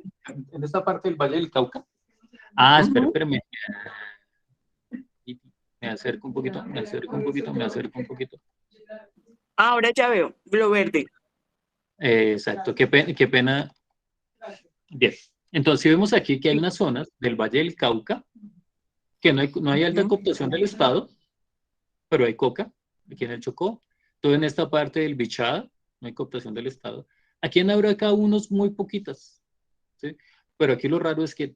en esta parte del Valle del Cauca. Ah,
Ujú.
espérame. Me acerco un poquito, me acerco un poquito, me acerco un poquito.
Ahora ya veo, lo verde.
Exacto, qué pena. Bien, entonces si vemos aquí que hay unas zonas del Valle del Cauca que no hay alta cooptación del Estado, pero hay coca, aquí en el Chocó. Todo en esta parte del Bichada, no hay cooptación del Estado. Aquí en Arauca unos muy poquitas, ¿sí? Pero aquí lo raro es que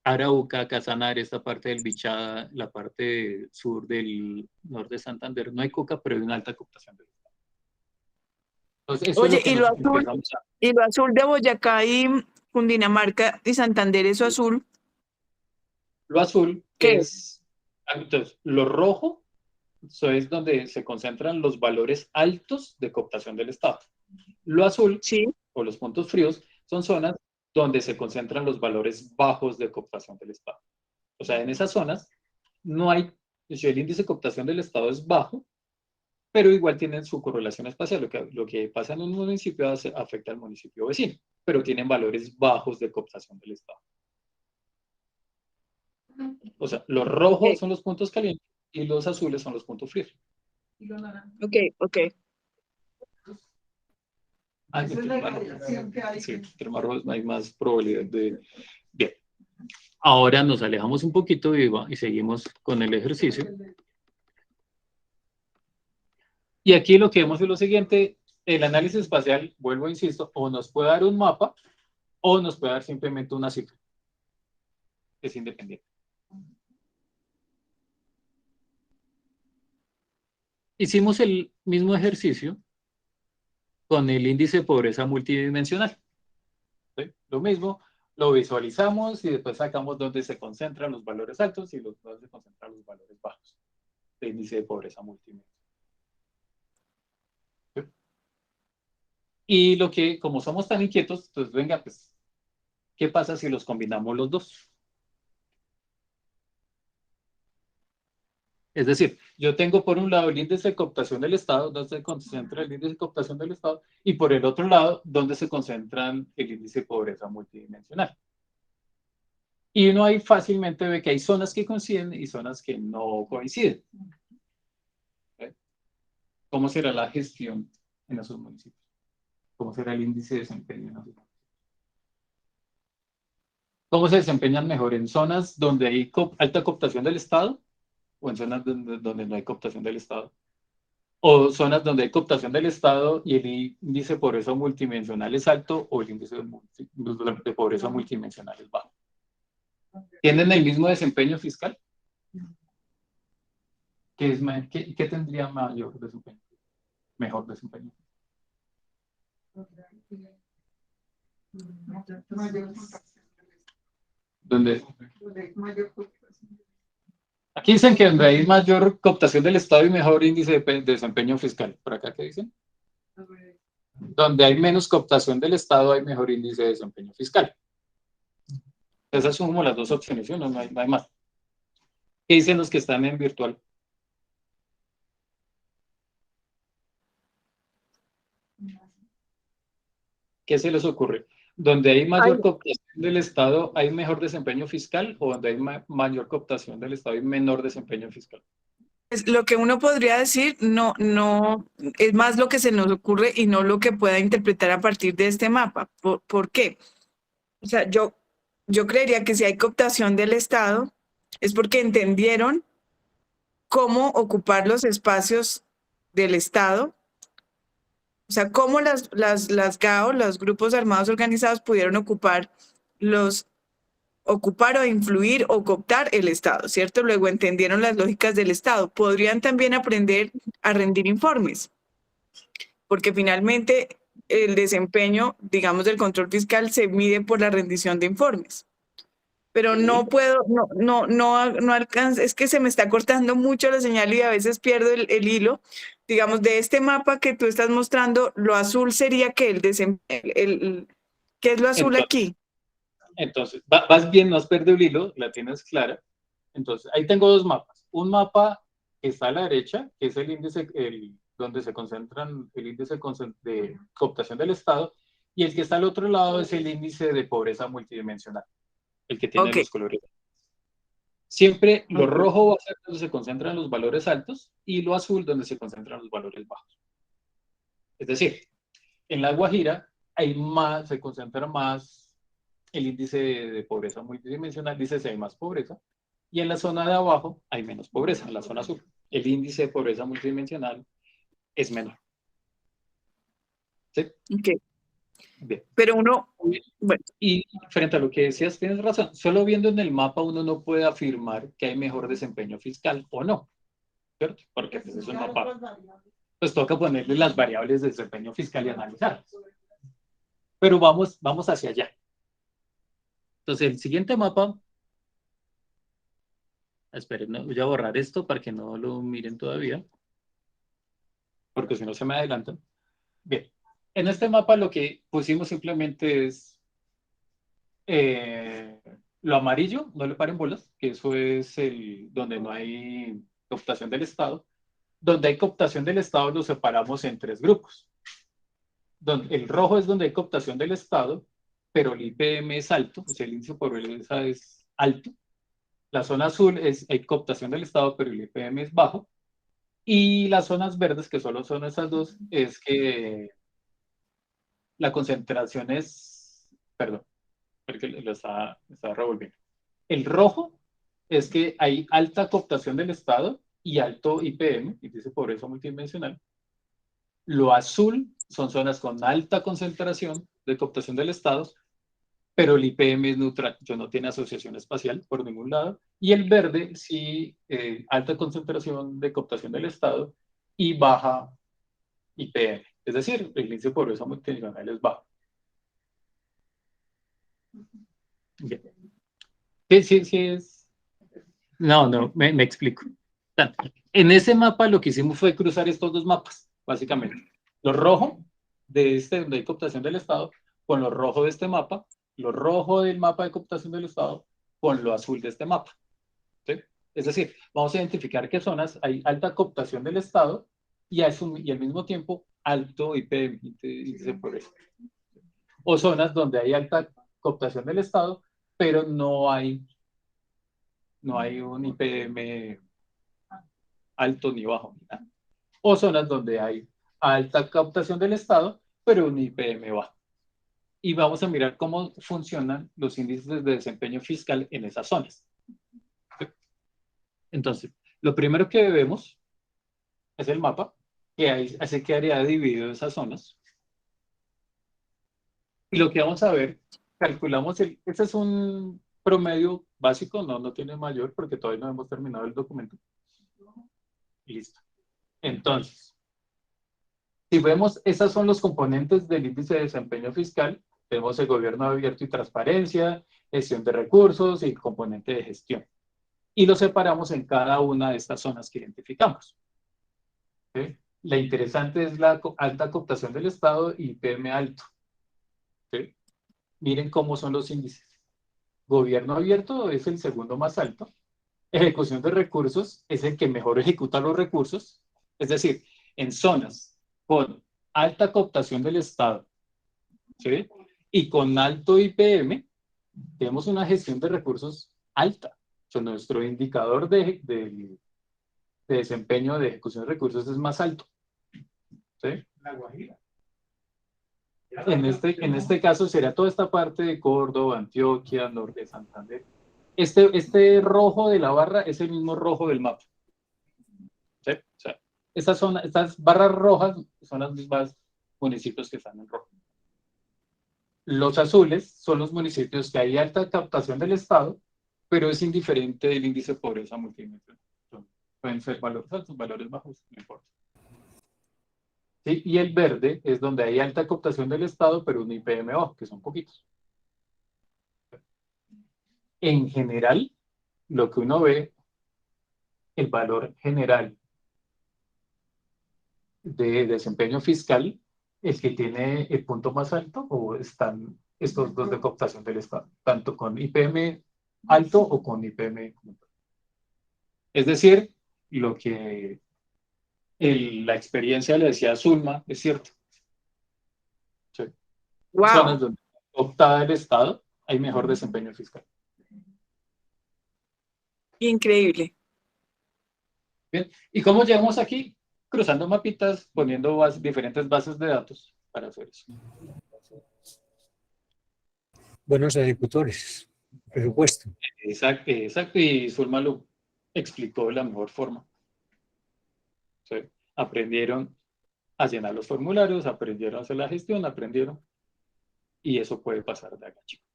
Arauca, Casanare, esta parte del Bichada, la parte sur del norte de Santander, no hay coca, pero hay una alta cooptación del Estado. Entonces, eso
Oye,
es lo que nos empezamos a...
y lo azul de Boyacá y Cundinamarca y Santander, eso azul,
Lo azul
¿qué?
es... Entonces, lo rojo, eso es donde se concentran los valores altos de cooptación del Estado. Lo azul,
Sí.
o los puntos fríos, son zonas donde se concentran los valores bajos de cooptación del Estado. O sea, en esas zonas no hay, el índice de cooptación del Estado es bajo, pero igual tienen su correlación espacial. Lo que pasa en un municipio afecta al municipio vecino, pero tienen valores bajos de cooptación del Estado. O sea, los rojos son los puntos calientes y los azules son los puntos fríos.
Ok, ok.
Ah,
Esa es la radiación que hay.
sí, entre más rojos hay más probabilidad de... Bien. Ahora nos alejamos un poquito y seguimos con el ejercicio. Y aquí lo que vemos es lo siguiente, el análisis espacial, vuelvo a insisto, o nos puede dar un mapa o nos puede dar simplemente una cifra. Es independiente. Hicimos el mismo ejercicio con el índice de pobreza multidimensional. ¿Sí? Lo mismo, lo visualizamos y después sacamos dónde se concentran los valores altos y dónde se concentran los valores bajos del índice de pobreza multidimensional. ¿Sí? Y lo que, como somos tan inquietos, pues venga, pues, ¿qué pasa si los combinamos los dos? Es decir, yo tengo por un lado el índice de cooptación del Estado, donde se concentra el índice de cooptación del Estado, y por el otro lado, donde se concentran el índice de pobreza multidimensional. Y uno ahí fácilmente ve que hay zonas que coinciden y zonas que no coinciden. ¿Sí? ¿Cómo será la gestión en esos municipios? ¿Cómo será el índice de desempeño en esos municipios? ¿Cómo se desempeñan mejor en zonas donde hay alta cooptación del Estado o en zonas donde no hay cooptación del Estado? O zonas donde hay cooptación del Estado y el índice de pobreza multidimensional es alto o el índice de pobreza multidimensional es bajo. ¿Tienen el mismo desempeño fiscal? ¿Qué tendría mayor desempeño? Mejor desempeño. ¿Dónde? Aquí dicen que donde hay mayor cooptación del Estado y mejor índice de desempeño fiscal. ¿Por acá qué dicen? Donde hay menos cooptación del Estado hay mejor índice de desempeño fiscal. Esas son como las dos opciones, ¿sí? No hay más. ¿Qué dicen los que están en virtual? ¿Qué se les ocurre? ¿Donde hay mayor cooptación del Estado hay mejor desempeño fiscal o donde hay mayor cooptación del Estado hay menor desempeño fiscal?
Lo que uno podría decir no es más lo que se nos ocurre y no lo que pueda interpretar a partir de este mapa. ¿Por qué? O sea, yo creería que si hay cooptación del Estado es porque entendieron cómo ocupar los espacios del Estado. O sea, cómo las GAO, los grupos armados organizados, pudieron ocupar o influir o cooptar el Estado, ¿cierto? Luego entendieron las lógicas del Estado. Podrían también aprender a rendir informes, porque finalmente el desempeño, digamos, del control fiscal se mide por la rendición de informes. pero no puedo, no alcanzo, es que se me está cortando mucho la señal y a veces pierdo el hilo. Digamos, de este mapa que tú estás mostrando, lo azul sería que ¿qué es lo azul aquí?
Entonces, vas bien, no has perdido el hilo, la tienes clara. Entonces, ahí tengo dos mapas. Un mapa que está a la derecha, que es el índice, donde se concentran el índice de cooptación del Estado, y el que está al otro lado es el índice de pobreza multidimensional, el que tiene
Ok.
los colores. Siempre lo rojo va a ser donde se concentran los valores altos y lo azul donde se concentran los valores bajos. Es decir, en La Guajira se concentra más el índice de pobreza multidimensional, dice si hay más pobreza, y en la zona de abajo hay menos pobreza, en la zona azul. El índice de pobreza multidimensional es menor. ¿Sí?
Ok.
Bien.
Pero uno, bueno,
Y frente a lo que decías, tienes razón. Solo viendo en el mapa uno no puede afirmar que hay mejor desempeño fiscal o no, ¿cierto? Porque pues, es un mapa. Pues toca ponerle las variables de desempeño fiscal y analizar. Pero vamos hacia allá. Entonces, el siguiente mapa. Esperen, no, voy a borrar esto para que no lo miren todavía. Porque si no se me adelantan. Bien. En este mapa lo que pusimos simplemente es lo amarillo, no le paren bolas, que eso es donde no hay cooptación del Estado. Donde hay cooptación del Estado lo separamos en tres grupos. El rojo es donde hay cooptación del Estado, pero el IPM es alto, o sea, el índice de pobreza es alto. La zona azul hay cooptación del Estado, pero el IPM es bajo. Y las zonas verdes, que solo son esas dos, es que la concentración es, perdón, porque lo está revolviendo. El rojo es que hay alta cooptación del Estado y alto IPM, índice de pobreza multidimensional. Lo azul son zonas con alta concentración de cooptación del Estado, pero el IPM es neutral, no tiene asociación espacial por ningún lado. Y el verde sí, alta concentración de cooptación del Estado y baja IPM. Es decir, el índice de pobreza multidimensional es bajo. Bien. Sí es. No, me explico. En ese mapa lo que hicimos fue cruzar estos dos mapas, básicamente. Lo rojo de donde hay cooptación del Estado con lo rojo de este mapa, lo rojo del mapa de cooptación del Estado con lo azul de este mapa. ¿Sí? Es decir, vamos a identificar qué zonas hay alta cooptación del Estado y al mismo tiempo alto IPM, índice de pobreza. O zonas donde hay alta cooptación del Estado, pero no hay un IPM alto ni bajo. ¿No? O zonas donde hay alta captación del Estado, pero un IPM bajo. Y vamos a mirar cómo funcionan los índices de desempeño fiscal en esas zonas. Entonces, lo primero que vemos es el mapa, así quedaría dividido esas zonas. Y lo que vamos a ver, calculamos, este es un promedio básico, no tiene mayor, porque todavía no hemos terminado el documento. Listo. Entonces, si vemos, esos son los componentes del índice de desempeño fiscal. Tenemos el gobierno abierto y transparencia, gestión de recursos y componente de gestión. Y lo separamos en cada una de estas zonas que identificamos. ¿Sí? La interesante es la alta cooptación del Estado y IPM alto. ¿Sí? Miren cómo son los índices. Gobierno abierto es el segundo más alto. Ejecución de recursos es el que mejor ejecuta los recursos. Es decir, en zonas con alta cooptación del Estado, ¿sí? Y con alto IPM, tenemos una gestión de recursos alta. O sea, nuestro indicador de desempeño de ejecución de recursos es más alto. ¿Sí?
La Guajira.
En este caso sería toda esta parte de Córdoba, Antioquia, norte de Santander. Este rojo de la barra es el mismo rojo del mapa. ¿Sí? O sea, estas barras rojas son los mismos municipios que están en rojo. Los azules son los municipios que hay alta captación del Estado, pero es indiferente del índice de pobreza multidimensional. Pueden ser valores altos, valores bajos, no importa. ¿Sí? Y el verde es donde hay alta cooptación del Estado, pero un IPM bajo, que son poquitos. en general, lo que uno ve, el valor general de desempeño fiscal, el que tiene el punto más alto, o están estos dos de cooptación del Estado, tanto con IPM alto o con IPM. Es decir, lo que la experiencia le decía a Zulma, es cierto. Sí.
Wow.
Zonas donde optada el Estado, hay mejor desempeño fiscal.
Increíble.
Bien. ¿Y cómo llegamos aquí? Cruzando mapitas, poniendo diferentes bases de datos para hacer eso.
Buenos ejecutores, presupuesto.
Exacto, exacto. Y Zulma lo explicó de la mejor forma. ¿Sí? Aprendieron a llenar los formularios, aprendieron a hacer la gestión, aprendieron. Y eso puede pasar de acá, chicos.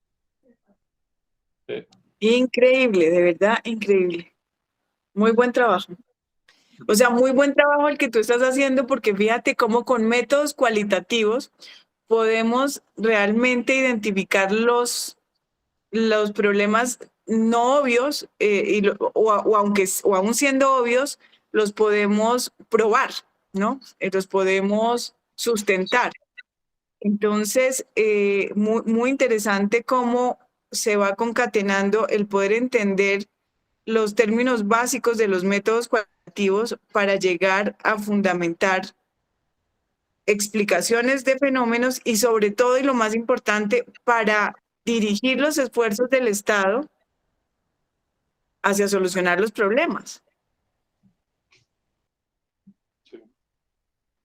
¿Sí?
Increíble, de verdad, increíble. Muy buen trabajo. O sea, muy buen trabajo el que tú estás haciendo, porque fíjate cómo con métodos cualitativos podemos realmente identificar los problemas no obvios, o aún siendo obvios, los podemos probar, ¿no? Los podemos sustentar. Entonces, muy, muy interesante cómo se va concatenando el poder entender los términos básicos de los métodos cualitativos para llegar a fundamentar explicaciones de fenómenos y, sobre todo, y lo más importante, para dirigir los esfuerzos del Estado hacia solucionar los problemas.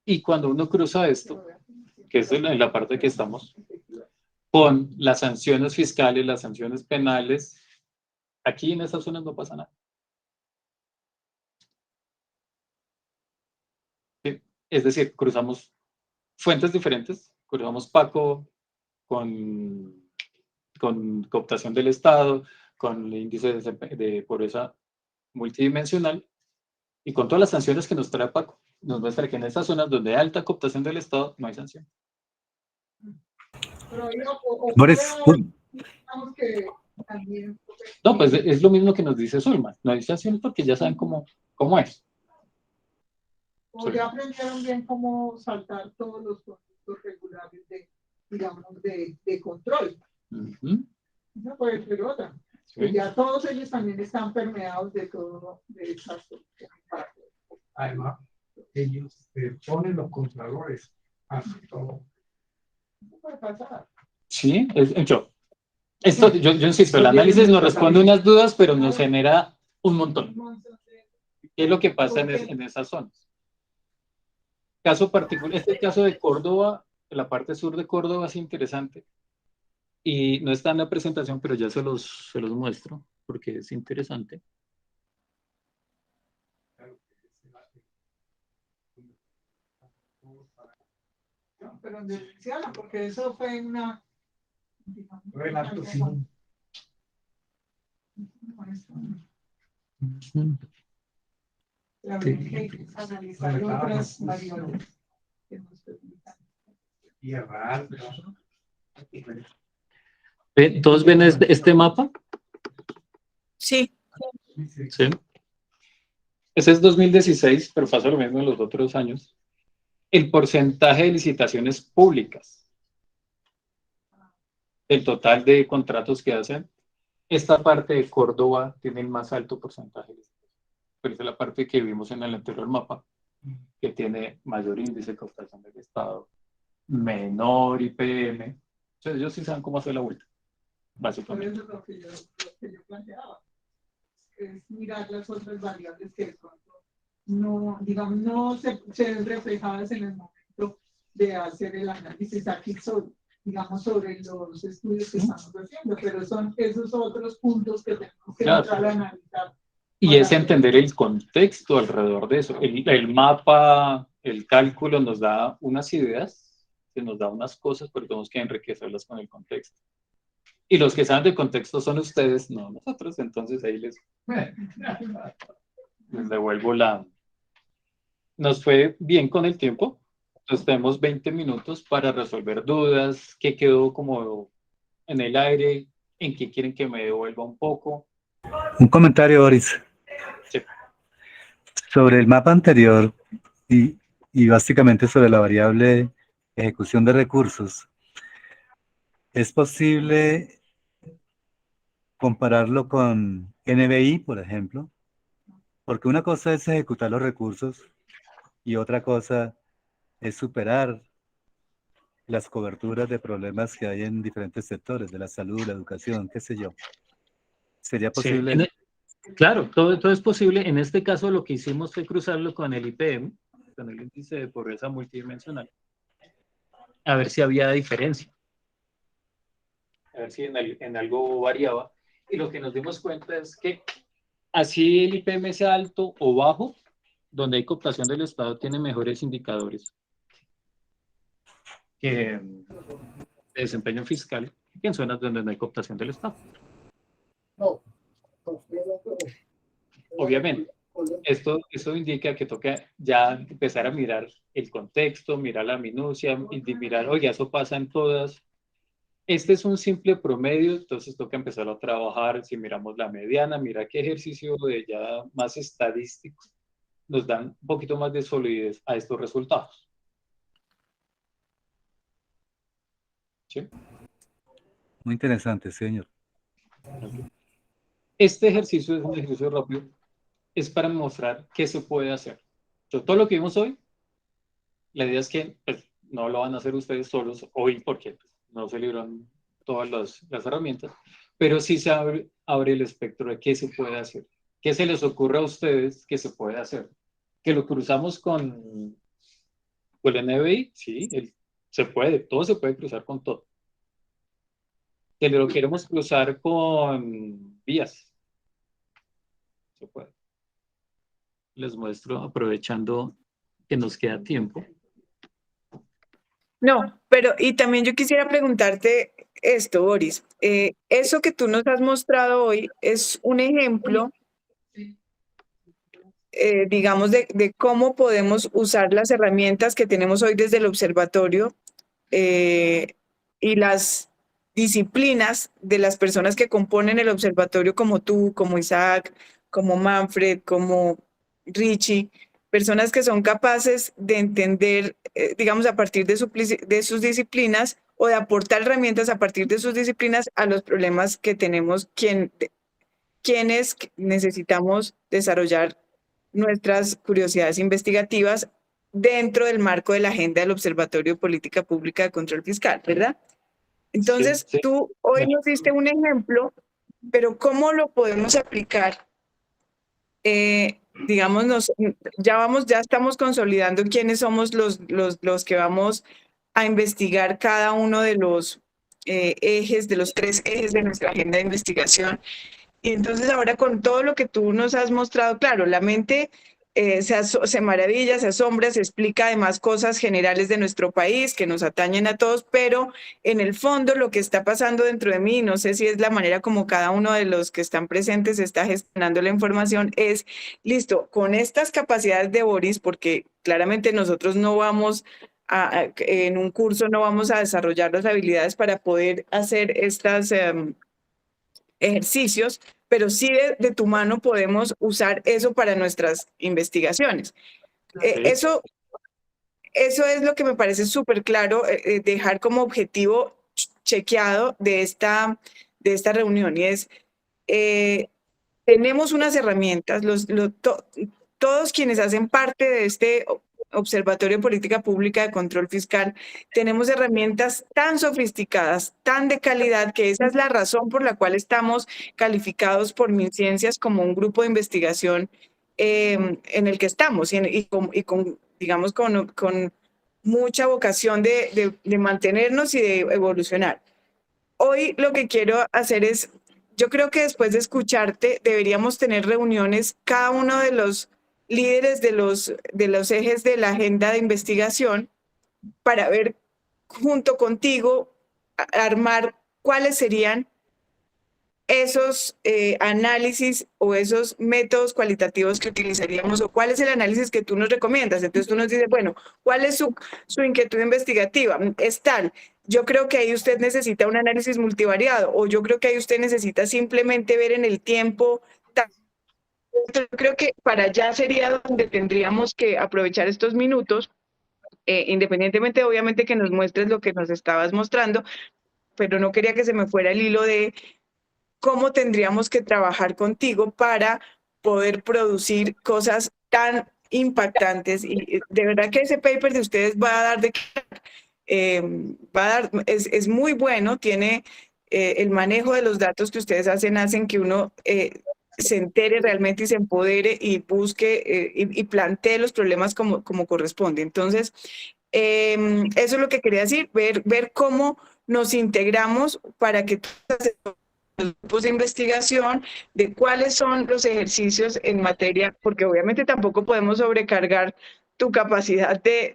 Y cuando uno cruza esto, que es en la parte que estamos, con las sanciones fiscales, las sanciones penales, aquí en estas zonas no pasa nada. ¿Sí? Es decir, cruzamos fuentes diferentes, cruzamos Paco con cooptación del Estado, con el índice de pobreza multidimensional, y con todas las sanciones que nos trae Paco, nos muestra que en estas zonas donde hay alta cooptación del Estado no hay sanción. No, pues es lo mismo que nos dice Zulma, no hay sanción porque ya saben cómo es.
O ya aprendieron bien cómo saltar todos los conductos regulares de control. Esa puede ser otra. Sí. Y ya todos ellos también están permeados de todo, de esas soluciones.
Además, ellos ponen los controladores así todo.
¿Qué puede pasar?
Sí, yo insisto, el análisis nos responde unas dudas, pero nos genera un montón. ¿Qué es lo que pasa en esas zonas? Caso particular, este caso de Córdoba, la parte sur de Córdoba es interesante. Y no está en la presentación, pero ya se los muestro, porque es interesante.
No, pero denunciaron, porque eso fue una...
Relación.
La que analizar otras variables que nos permitan.
Y errar.
¿Todos ven este mapa?
Sí.
Sí. Ese es 2016, pero pasa lo mismo en los otros años. El porcentaje de licitaciones públicas. El total de contratos que hacen. Esta parte de Córdoba tiene el más alto porcentaje de licitaciones. Pero esa es la parte que vimos en el anterior mapa, que tiene mayor índice de cooptación del Estado, menor IPM. Entonces ellos sí saben cómo hacer la vuelta, básicamente.
Por eso lo que yo planteaba es mirar las otras variables que de pronto no, digamos, no se ven reflejadas en el momento de hacer el análisis aquí sobre los estudios que estamos haciendo, pero son esos otros puntos que tenemos que entrar a analizar.
Y es entender el contexto alrededor de eso. El mapa, el cálculo nos da unas ideas, que nos da unas cosas, pero tenemos que enriquecerlas con el contexto. Y los que saben de contexto son ustedes, no nosotros. Entonces ahí les devuelvo la... Nos fue bien con el tiempo. Entonces tenemos 20 minutos para resolver dudas, qué quedó como en el aire, ¿En qué quieren que me devuelva un poco?
Un comentario, Boris.
Sí.
Sobre el mapa anterior y básicamente sobre la variable ejecución de recursos, ¿es posible compararlo con NBI, por ejemplo? Porque una cosa es ejecutar los recursos y otra cosa es superar las coberturas de problemas que hay en diferentes sectores, de la salud, la educación, qué sé yo. ¿Sería
Sí,
posible?
claro, todo es posible. En este caso lo que hicimos fue cruzarlo con el IPM, con el índice de pobreza multidimensional, a ver si había diferencia, a ver si en algo variaba. Y lo que nos dimos cuenta es que así el IPM sea alto o bajo, donde hay cooptación del Estado tiene mejores indicadores que de desempeño fiscal que en zonas donde no hay cooptación del Estado. Obviamente, esto indica que toca ya empezar a mirar el contexto, mirar la minucia, y mirar, oye, eso pasa en todas. Este es un simple promedio, entonces toca empezar a trabajar. Si miramos la mediana, mira qué ejercicio de ya más estadístico nos dan un poquito más de solidez a estos resultados. ¿Sí?
Muy interesante, señor.
Este ejercicio es un ejercicio rápido, es para mostrar qué se puede hacer. Todo lo que vimos hoy, la idea es que pues, no lo van a hacer ustedes solos hoy porque no se libran todas las herramientas, pero sí se abre el espectro de qué se puede hacer. ¿Qué se les ocurre a ustedes que se puede hacer? Que lo cruzamos con el NBI, sí, se puede, todo se puede cruzar con todo. Que lo queremos cruzar con vías, se puede. Les muestro, aprovechando que nos queda tiempo.
No, pero y también yo quisiera preguntarte esto, Boris. Eso que tú nos has mostrado hoy es un ejemplo, digamos, de cómo podemos usar las herramientas que tenemos hoy desde el observatorio y las disciplinas de las personas que componen el observatorio, como tú, como Isaac, como Manfred, como Richie, personas que son capaces de entender, digamos, a partir de sus disciplinas o de aportar herramientas a partir de sus disciplinas a los problemas que tenemos, quienes necesitamos desarrollar nuestras curiosidades investigativas dentro del marco de la agenda del Observatorio de Política Pública de Control Fiscal, ¿verdad? Entonces,
Sí.
tú hoy nos diste un ejemplo, pero ¿cómo lo podemos aplicar? Digamos, ya estamos consolidando quiénes somos los que vamos a investigar cada uno de los ejes, de los 3 ejes de nuestra agenda de investigación. Y entonces ahora con todo lo que tú nos has mostrado, claro, la mente se maravilla, se asombra, se explica además cosas generales de nuestro país que nos atañen a todos, pero en el fondo lo que está pasando dentro de mí, no sé si es la manera como cada uno de los que están presentes está gestionando la información, es, listo, con estas capacidades de Boris, porque claramente nosotros no vamos en un curso no vamos a desarrollar las habilidades para poder hacer estas ejercicios, pero sí de tu mano podemos usar eso para nuestras investigaciones. Eso es lo que me parece súper claro, dejar como objetivo chequeado de esta reunión, y es, tenemos unas herramientas, todos quienes hacen parte de este Observatorio de Política Pública de Control Fiscal, tenemos herramientas tan sofisticadas, tan de calidad, que esa es la razón por la cual estamos calificados por MinCiencias como un grupo de investigación en el que estamos y con digamos, con mucha vocación de mantenernos y de evolucionar. Hoy lo que quiero hacer es, yo creo que después de escucharte deberíamos tener reuniones, cada uno de los líderes de los ejes de la agenda de investigación, para ver junto contigo, armar cuáles serían esos análisis o esos métodos cualitativos que utilizaríamos, o cuál es el análisis que tú nos recomiendas. Entonces tú nos dices, bueno, ¿cuál es su inquietud investigativa? Es tal. Yo creo que ahí usted necesita un análisis multivariado, o yo creo que ahí usted necesita simplemente ver en el tiempo. Yo creo que para allá sería donde tendríamos que aprovechar estos minutos, independientemente obviamente que nos muestres lo que nos estabas mostrando, pero no quería que se me fuera el hilo de cómo tendríamos que trabajar contigo para poder producir cosas tan impactantes. Y de verdad que ese paper de ustedes va a dar es muy bueno, tiene el manejo de los datos que ustedes hacen que uno se entere realmente y se empodere y busque y plantee los problemas como corresponde. Entonces, eso es lo que quería decir, ver cómo nos integramos para que los grupos de investigación, de cuáles son los ejercicios en materia, porque obviamente tampoco podemos sobrecargar tu capacidad de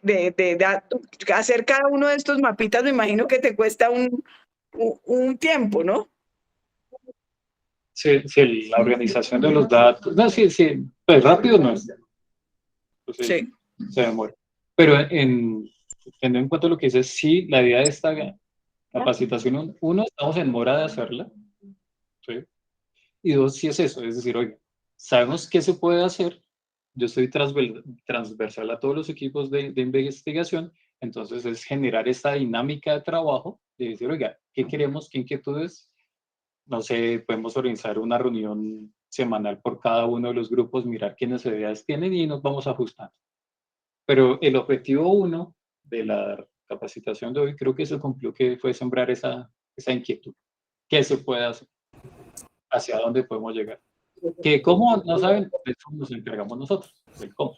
hacer cada uno de estos mapitas. Me imagino que te cuesta un tiempo, ¿no?
Sí, sí, la organización de los datos. No, sí, sí, pues rápido no es. Entonces,
Sí.
se demora. Pero teniendo en cuenta lo que dices, sí, la idea de esta capacitación, uno, estamos en mora de hacerla, ¿sí? Y dos, sí es eso, es decir, oye, sabemos qué se puede hacer, yo estoy transversal a todos los equipos de investigación, entonces es generar esta dinámica de trabajo, de decir, oiga, ¿qué queremos? ¿Qué inquietudes? No sé, podemos organizar una reunión semanal por cada uno de los grupos, mirar qué necesidades tienen y nos vamos ajustando. Pero el objetivo uno de la capacitación de hoy creo que se cumplió, que fue sembrar esa inquietud. ¿Qué se puede hacer? ¿Hacia dónde podemos llegar? Que cómo, no saben, de eso nos encargamos nosotros, del cómo.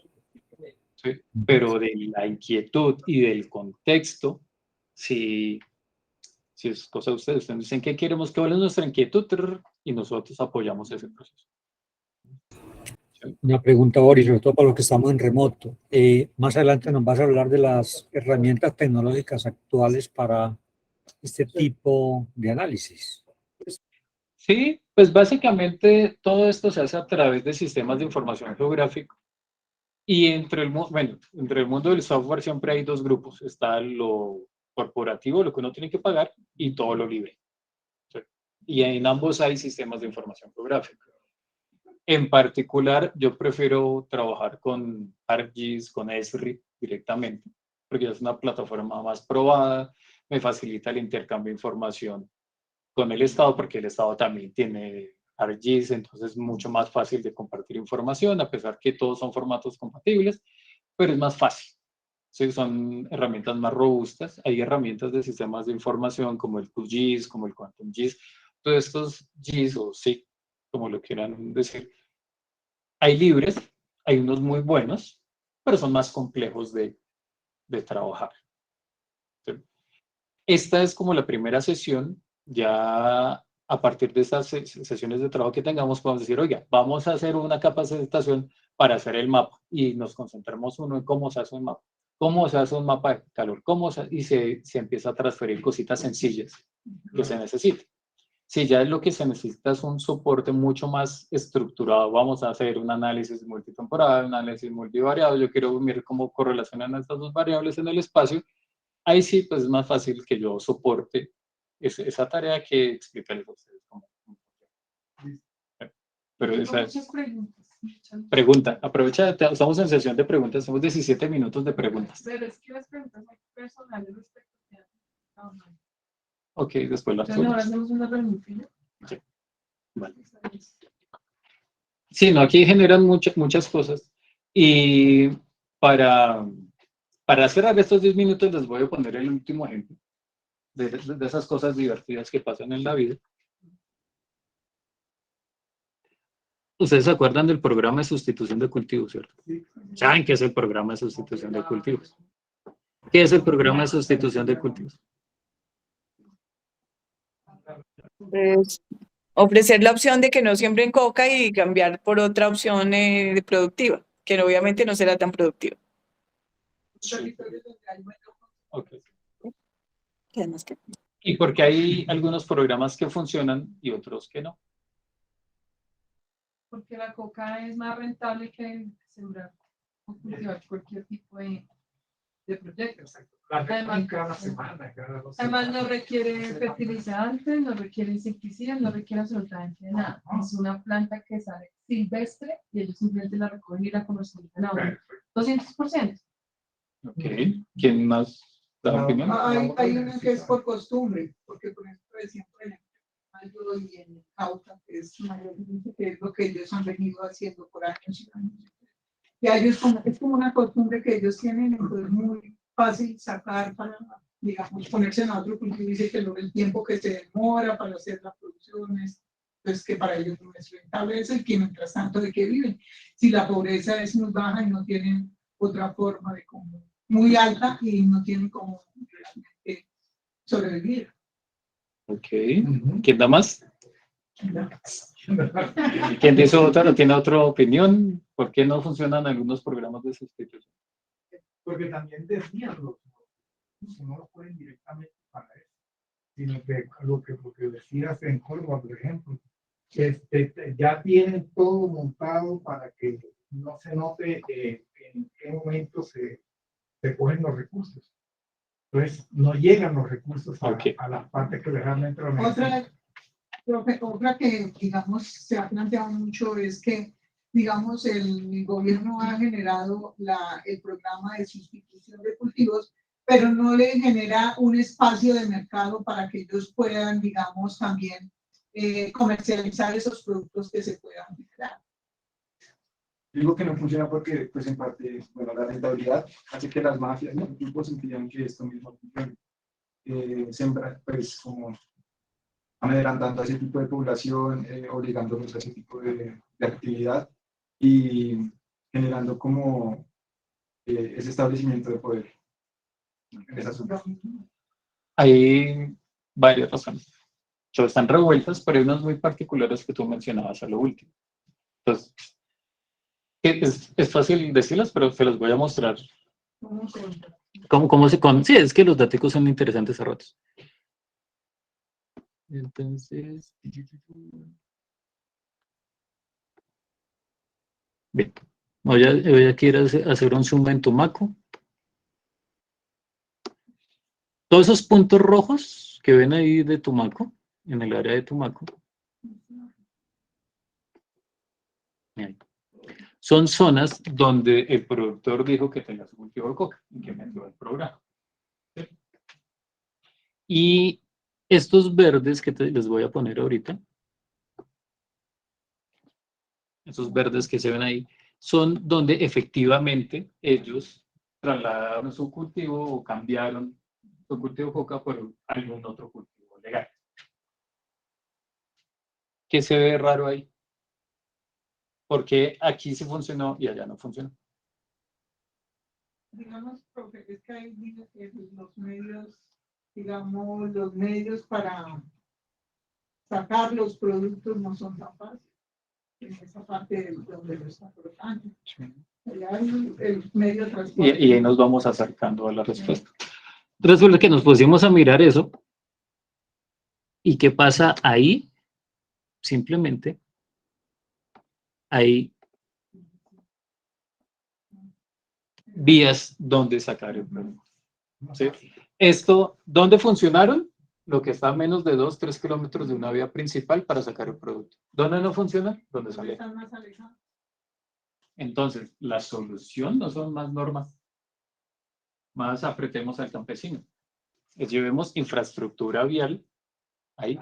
¿Sí? Pero de la inquietud y del contexto, si es cosa de ustedes dicen qué queremos, cuál es nuestra inquietud, y nosotros apoyamos ese proceso. ¿Sí?
Una pregunta, Boris, sobre todo para los que estamos en remoto. Más adelante nos vas a hablar de las herramientas tecnológicas actuales para este tipo de análisis.
Sí, pues básicamente todo esto se hace a través de sistemas de información geográfica. Y entre el mundo del software siempre hay dos grupos. Está lo corporativo, lo que uno tiene que pagar, y todo lo libre. ¿Sí? Y en ambos hay sistemas de información geográfica. En particular, yo prefiero trabajar con ArcGIS, con Esri directamente, porque es una plataforma más probada, me facilita el intercambio de información con el Estado, porque el Estado también tiene ArcGIS, entonces es mucho más fácil de compartir información, a pesar que todos son formatos compatibles, pero es más fácil. Sí, son herramientas más robustas. Hay herramientas de sistemas de información como el QGIS, como el QuantumGIS, todos estos GIS o SIG, como lo quieran decir. Hay libres, hay unos muy buenos, pero son más complejos de trabajar. ¿Sí? Esta es como la primera sesión. Ya a partir de estas sesiones de trabajo que tengamos, podemos decir, oiga, vamos a hacer una capacitación para hacer el mapa, y nos concentramos uno en cómo se hace un mapa. ¿Cómo se hace un mapa de calor? Y se empieza a transferir cositas sencillas que se necesitan. Si ya es lo que se necesita es un soporte mucho más estructurado, vamos a hacer un análisis multitemporal, un análisis multivariado, yo quiero ver cómo correlacionan estas dos variables en el espacio, ahí sí, pues es más fácil que yo soporte esa tarea que explicarles a ustedes cómo. Pero esa es pregunta. Aprovecha, estamos en sesión de preguntas, tenemos 17 minutos de preguntas.
Pero es que las preguntas son personales respecto a...
Ok, después las
Entonces, ahora hacemos una pregunta.
Sí. Vale. Sí, no, aquí generan muchas cosas. Y para cerrar estos 10 minutos les voy a poner el último ejemplo de esas cosas divertidas que pasan en la vida. Ustedes se acuerdan del programa de sustitución de cultivos, ¿cierto? ¿Saben qué es el programa de sustitución de cultivos? ¿Qué es el programa de sustitución de cultivos?
Pues, ofrecer la opción de que no siembren coca y cambiar por otra opción productiva, que obviamente no será tan productiva.
Sí. Okay.
¿Qué más que?
¿Y porque hay algunos programas que funcionan y otros que no?
Porque la coca es más rentable que sembrar o cultivar cualquier tipo de proyecto. Además,
cada semana, cada 2
además no
semanas.
requiere fertilizantes, no requiere insecticidas, no requiere absolutamente nada. Es una planta que sale silvestre y ellos simplemente la recogen y la comercializan a un 200%.
Ok. ¿Quién más da opinión?
Hay una que es por costumbre, porque por ejemplo decían, por ejemplo, en Mayo y en Cauca, que es mayormente que es lo que ellos han venido haciendo por años y años. Y a ellos es como una costumbre que ellos tienen, entonces es muy fácil sacar para, digamos, ponerse en otro cultivo. Dice que el tiempo que se demora para hacer las producciones, pues que para ellos no es rentable eso y que mientras tanto de qué viven. Si la pobreza es muy baja y no tienen otra forma de como muy alta y no tienen como realmente sobrevivir.
Ok. ¿Quién da más? ¿Quién dice otra? ¿No tiene otra opinión? ¿Por qué no funcionan algunos programas de sustitución?
Porque también desvían los no lo pueden directamente para eso, sino que lo que decías en Córdoba, por ejemplo, ya tienen todo montado para que no se note en qué momento se cogen los recursos. Entonces, no llegan los recursos a las partes que realmente lo necesitan.
Otra que, digamos, se ha planteado mucho es que, digamos, el gobierno ha generado el programa de sustitución de cultivos, pero no le genera un espacio de mercado para que ellos puedan, digamos, también comercializar esos productos que se puedan generar.
Digo que no funciona porque, pues en parte, bueno, la rentabilidad hace que las mafias, los grupos impidan que esto mismo funcione. Sembrar, pues, como amedrantando a ese tipo de población, obligándolos a ese tipo de actividad y generando como ese establecimiento de poder en esa zona.
Hay varias razones. Están revueltas, pero hay unas muy particulares que tú mencionabas a lo último. Entonces, es fácil decirlas, pero se las voy a mostrar. Sí, es que los datos son interesantes a ratos. Entonces, bien, voy a querer hacer un zoom en Tumaco. Todos esos puntos rojos que ven ahí de Tumaco, en el área de Tumaco, son zonas donde el productor dijo que tenía su cultivo de coca y que metió el programa. ¿Sí? Y estos verdes que les voy a poner ahorita, esos verdes que se ven ahí, son donde efectivamente ellos trasladaron su cultivo o cambiaron su cultivo de coca por algún otro cultivo legal. ¿Qué se ve raro ahí? Porque aquí sí funcionó y allá no funcionó.
Digamos, profe, es que hay los medios, digamos, los medios para sacar los productos no son tan fáciles. En esa parte donde lo está colocando. Allá hay el medio de transporte.
Y ahí nos vamos acercando a la respuesta. Resulta que nos pusimos a mirar eso. ¿Y qué pasa ahí? Simplemente hay vías donde sacar el producto. ¿Sí? Esto, ¿dónde funcionaron? Lo que está a menos de 2-3 kilómetros de una vía principal para sacar el producto. ¿Dónde no funciona? Donde sale. Entonces, la solución no son más normas. Más apretemos al campesino. Llevemos infraestructura vial ahí.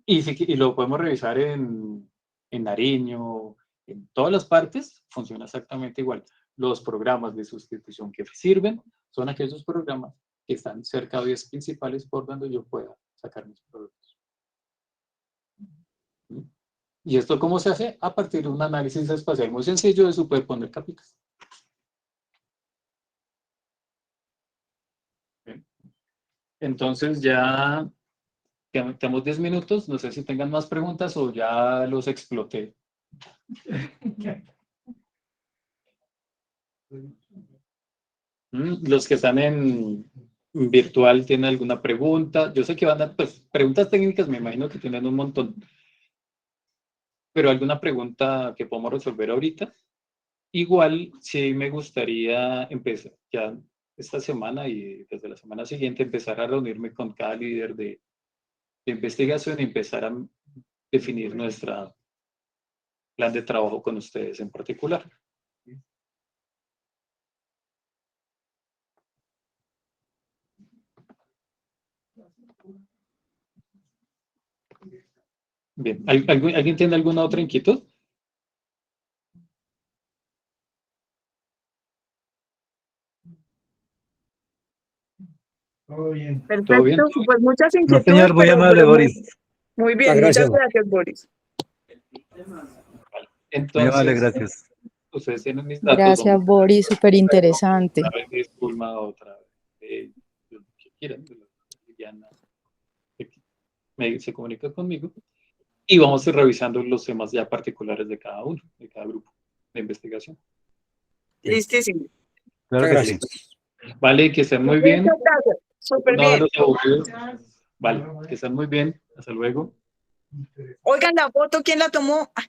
Y lo podemos revisar en Nariño, en todas las partes, funciona exactamente igual. Los programas de sustitución que sirven son aquellos programas que están cerca de vías principales por donde yo pueda sacar mis productos. ¿Y esto cómo se hace? A partir de un análisis espacial muy sencillo de superponer capitas. Bien. Entonces ya tenemos 10 minutos, no sé si tengan más preguntas o ya los exploté. Los que están en virtual tiene alguna pregunta. Yo sé que van a, pues, preguntas técnicas, me imagino que tienen un montón. Pero alguna pregunta que podamos resolver ahorita. Igual, sí me gustaría empezar ya esta semana y desde la semana siguiente empezar a reunirme con cada líder de investigación y empezar a definir nuestro plan de trabajo con ustedes en particular. Bien, ¿alguien tiene alguna otra inquietud?
Todo bien.
Perfecto,
¿Todo bien?
pues muchas
No,
inquietudes.
señor, muy
pero-
amable,
pero
Boris.
muy bien,
Gracias.
muchas gracias, Boris.
Muy amable,
Entonces,
gracias.
ustedes tienen mis datos.
Gracias,
vamos
Boris, súper interesante.
a ver de Zulma, otra vez, lo que quieran, de Liliana, se comunica conmigo y vamos a ir revisando los temas ya particulares de cada uno, de cada grupo de investigación.
Listísimo.
Claro que sí.
Gracias.
Vale, que estén muy bien.
Muchas gracias. Súper
No
bien.
los aburridos. Vale, que estén muy bien. Hasta luego.
Oigan, la foto, ¿quién la tomó? Ah,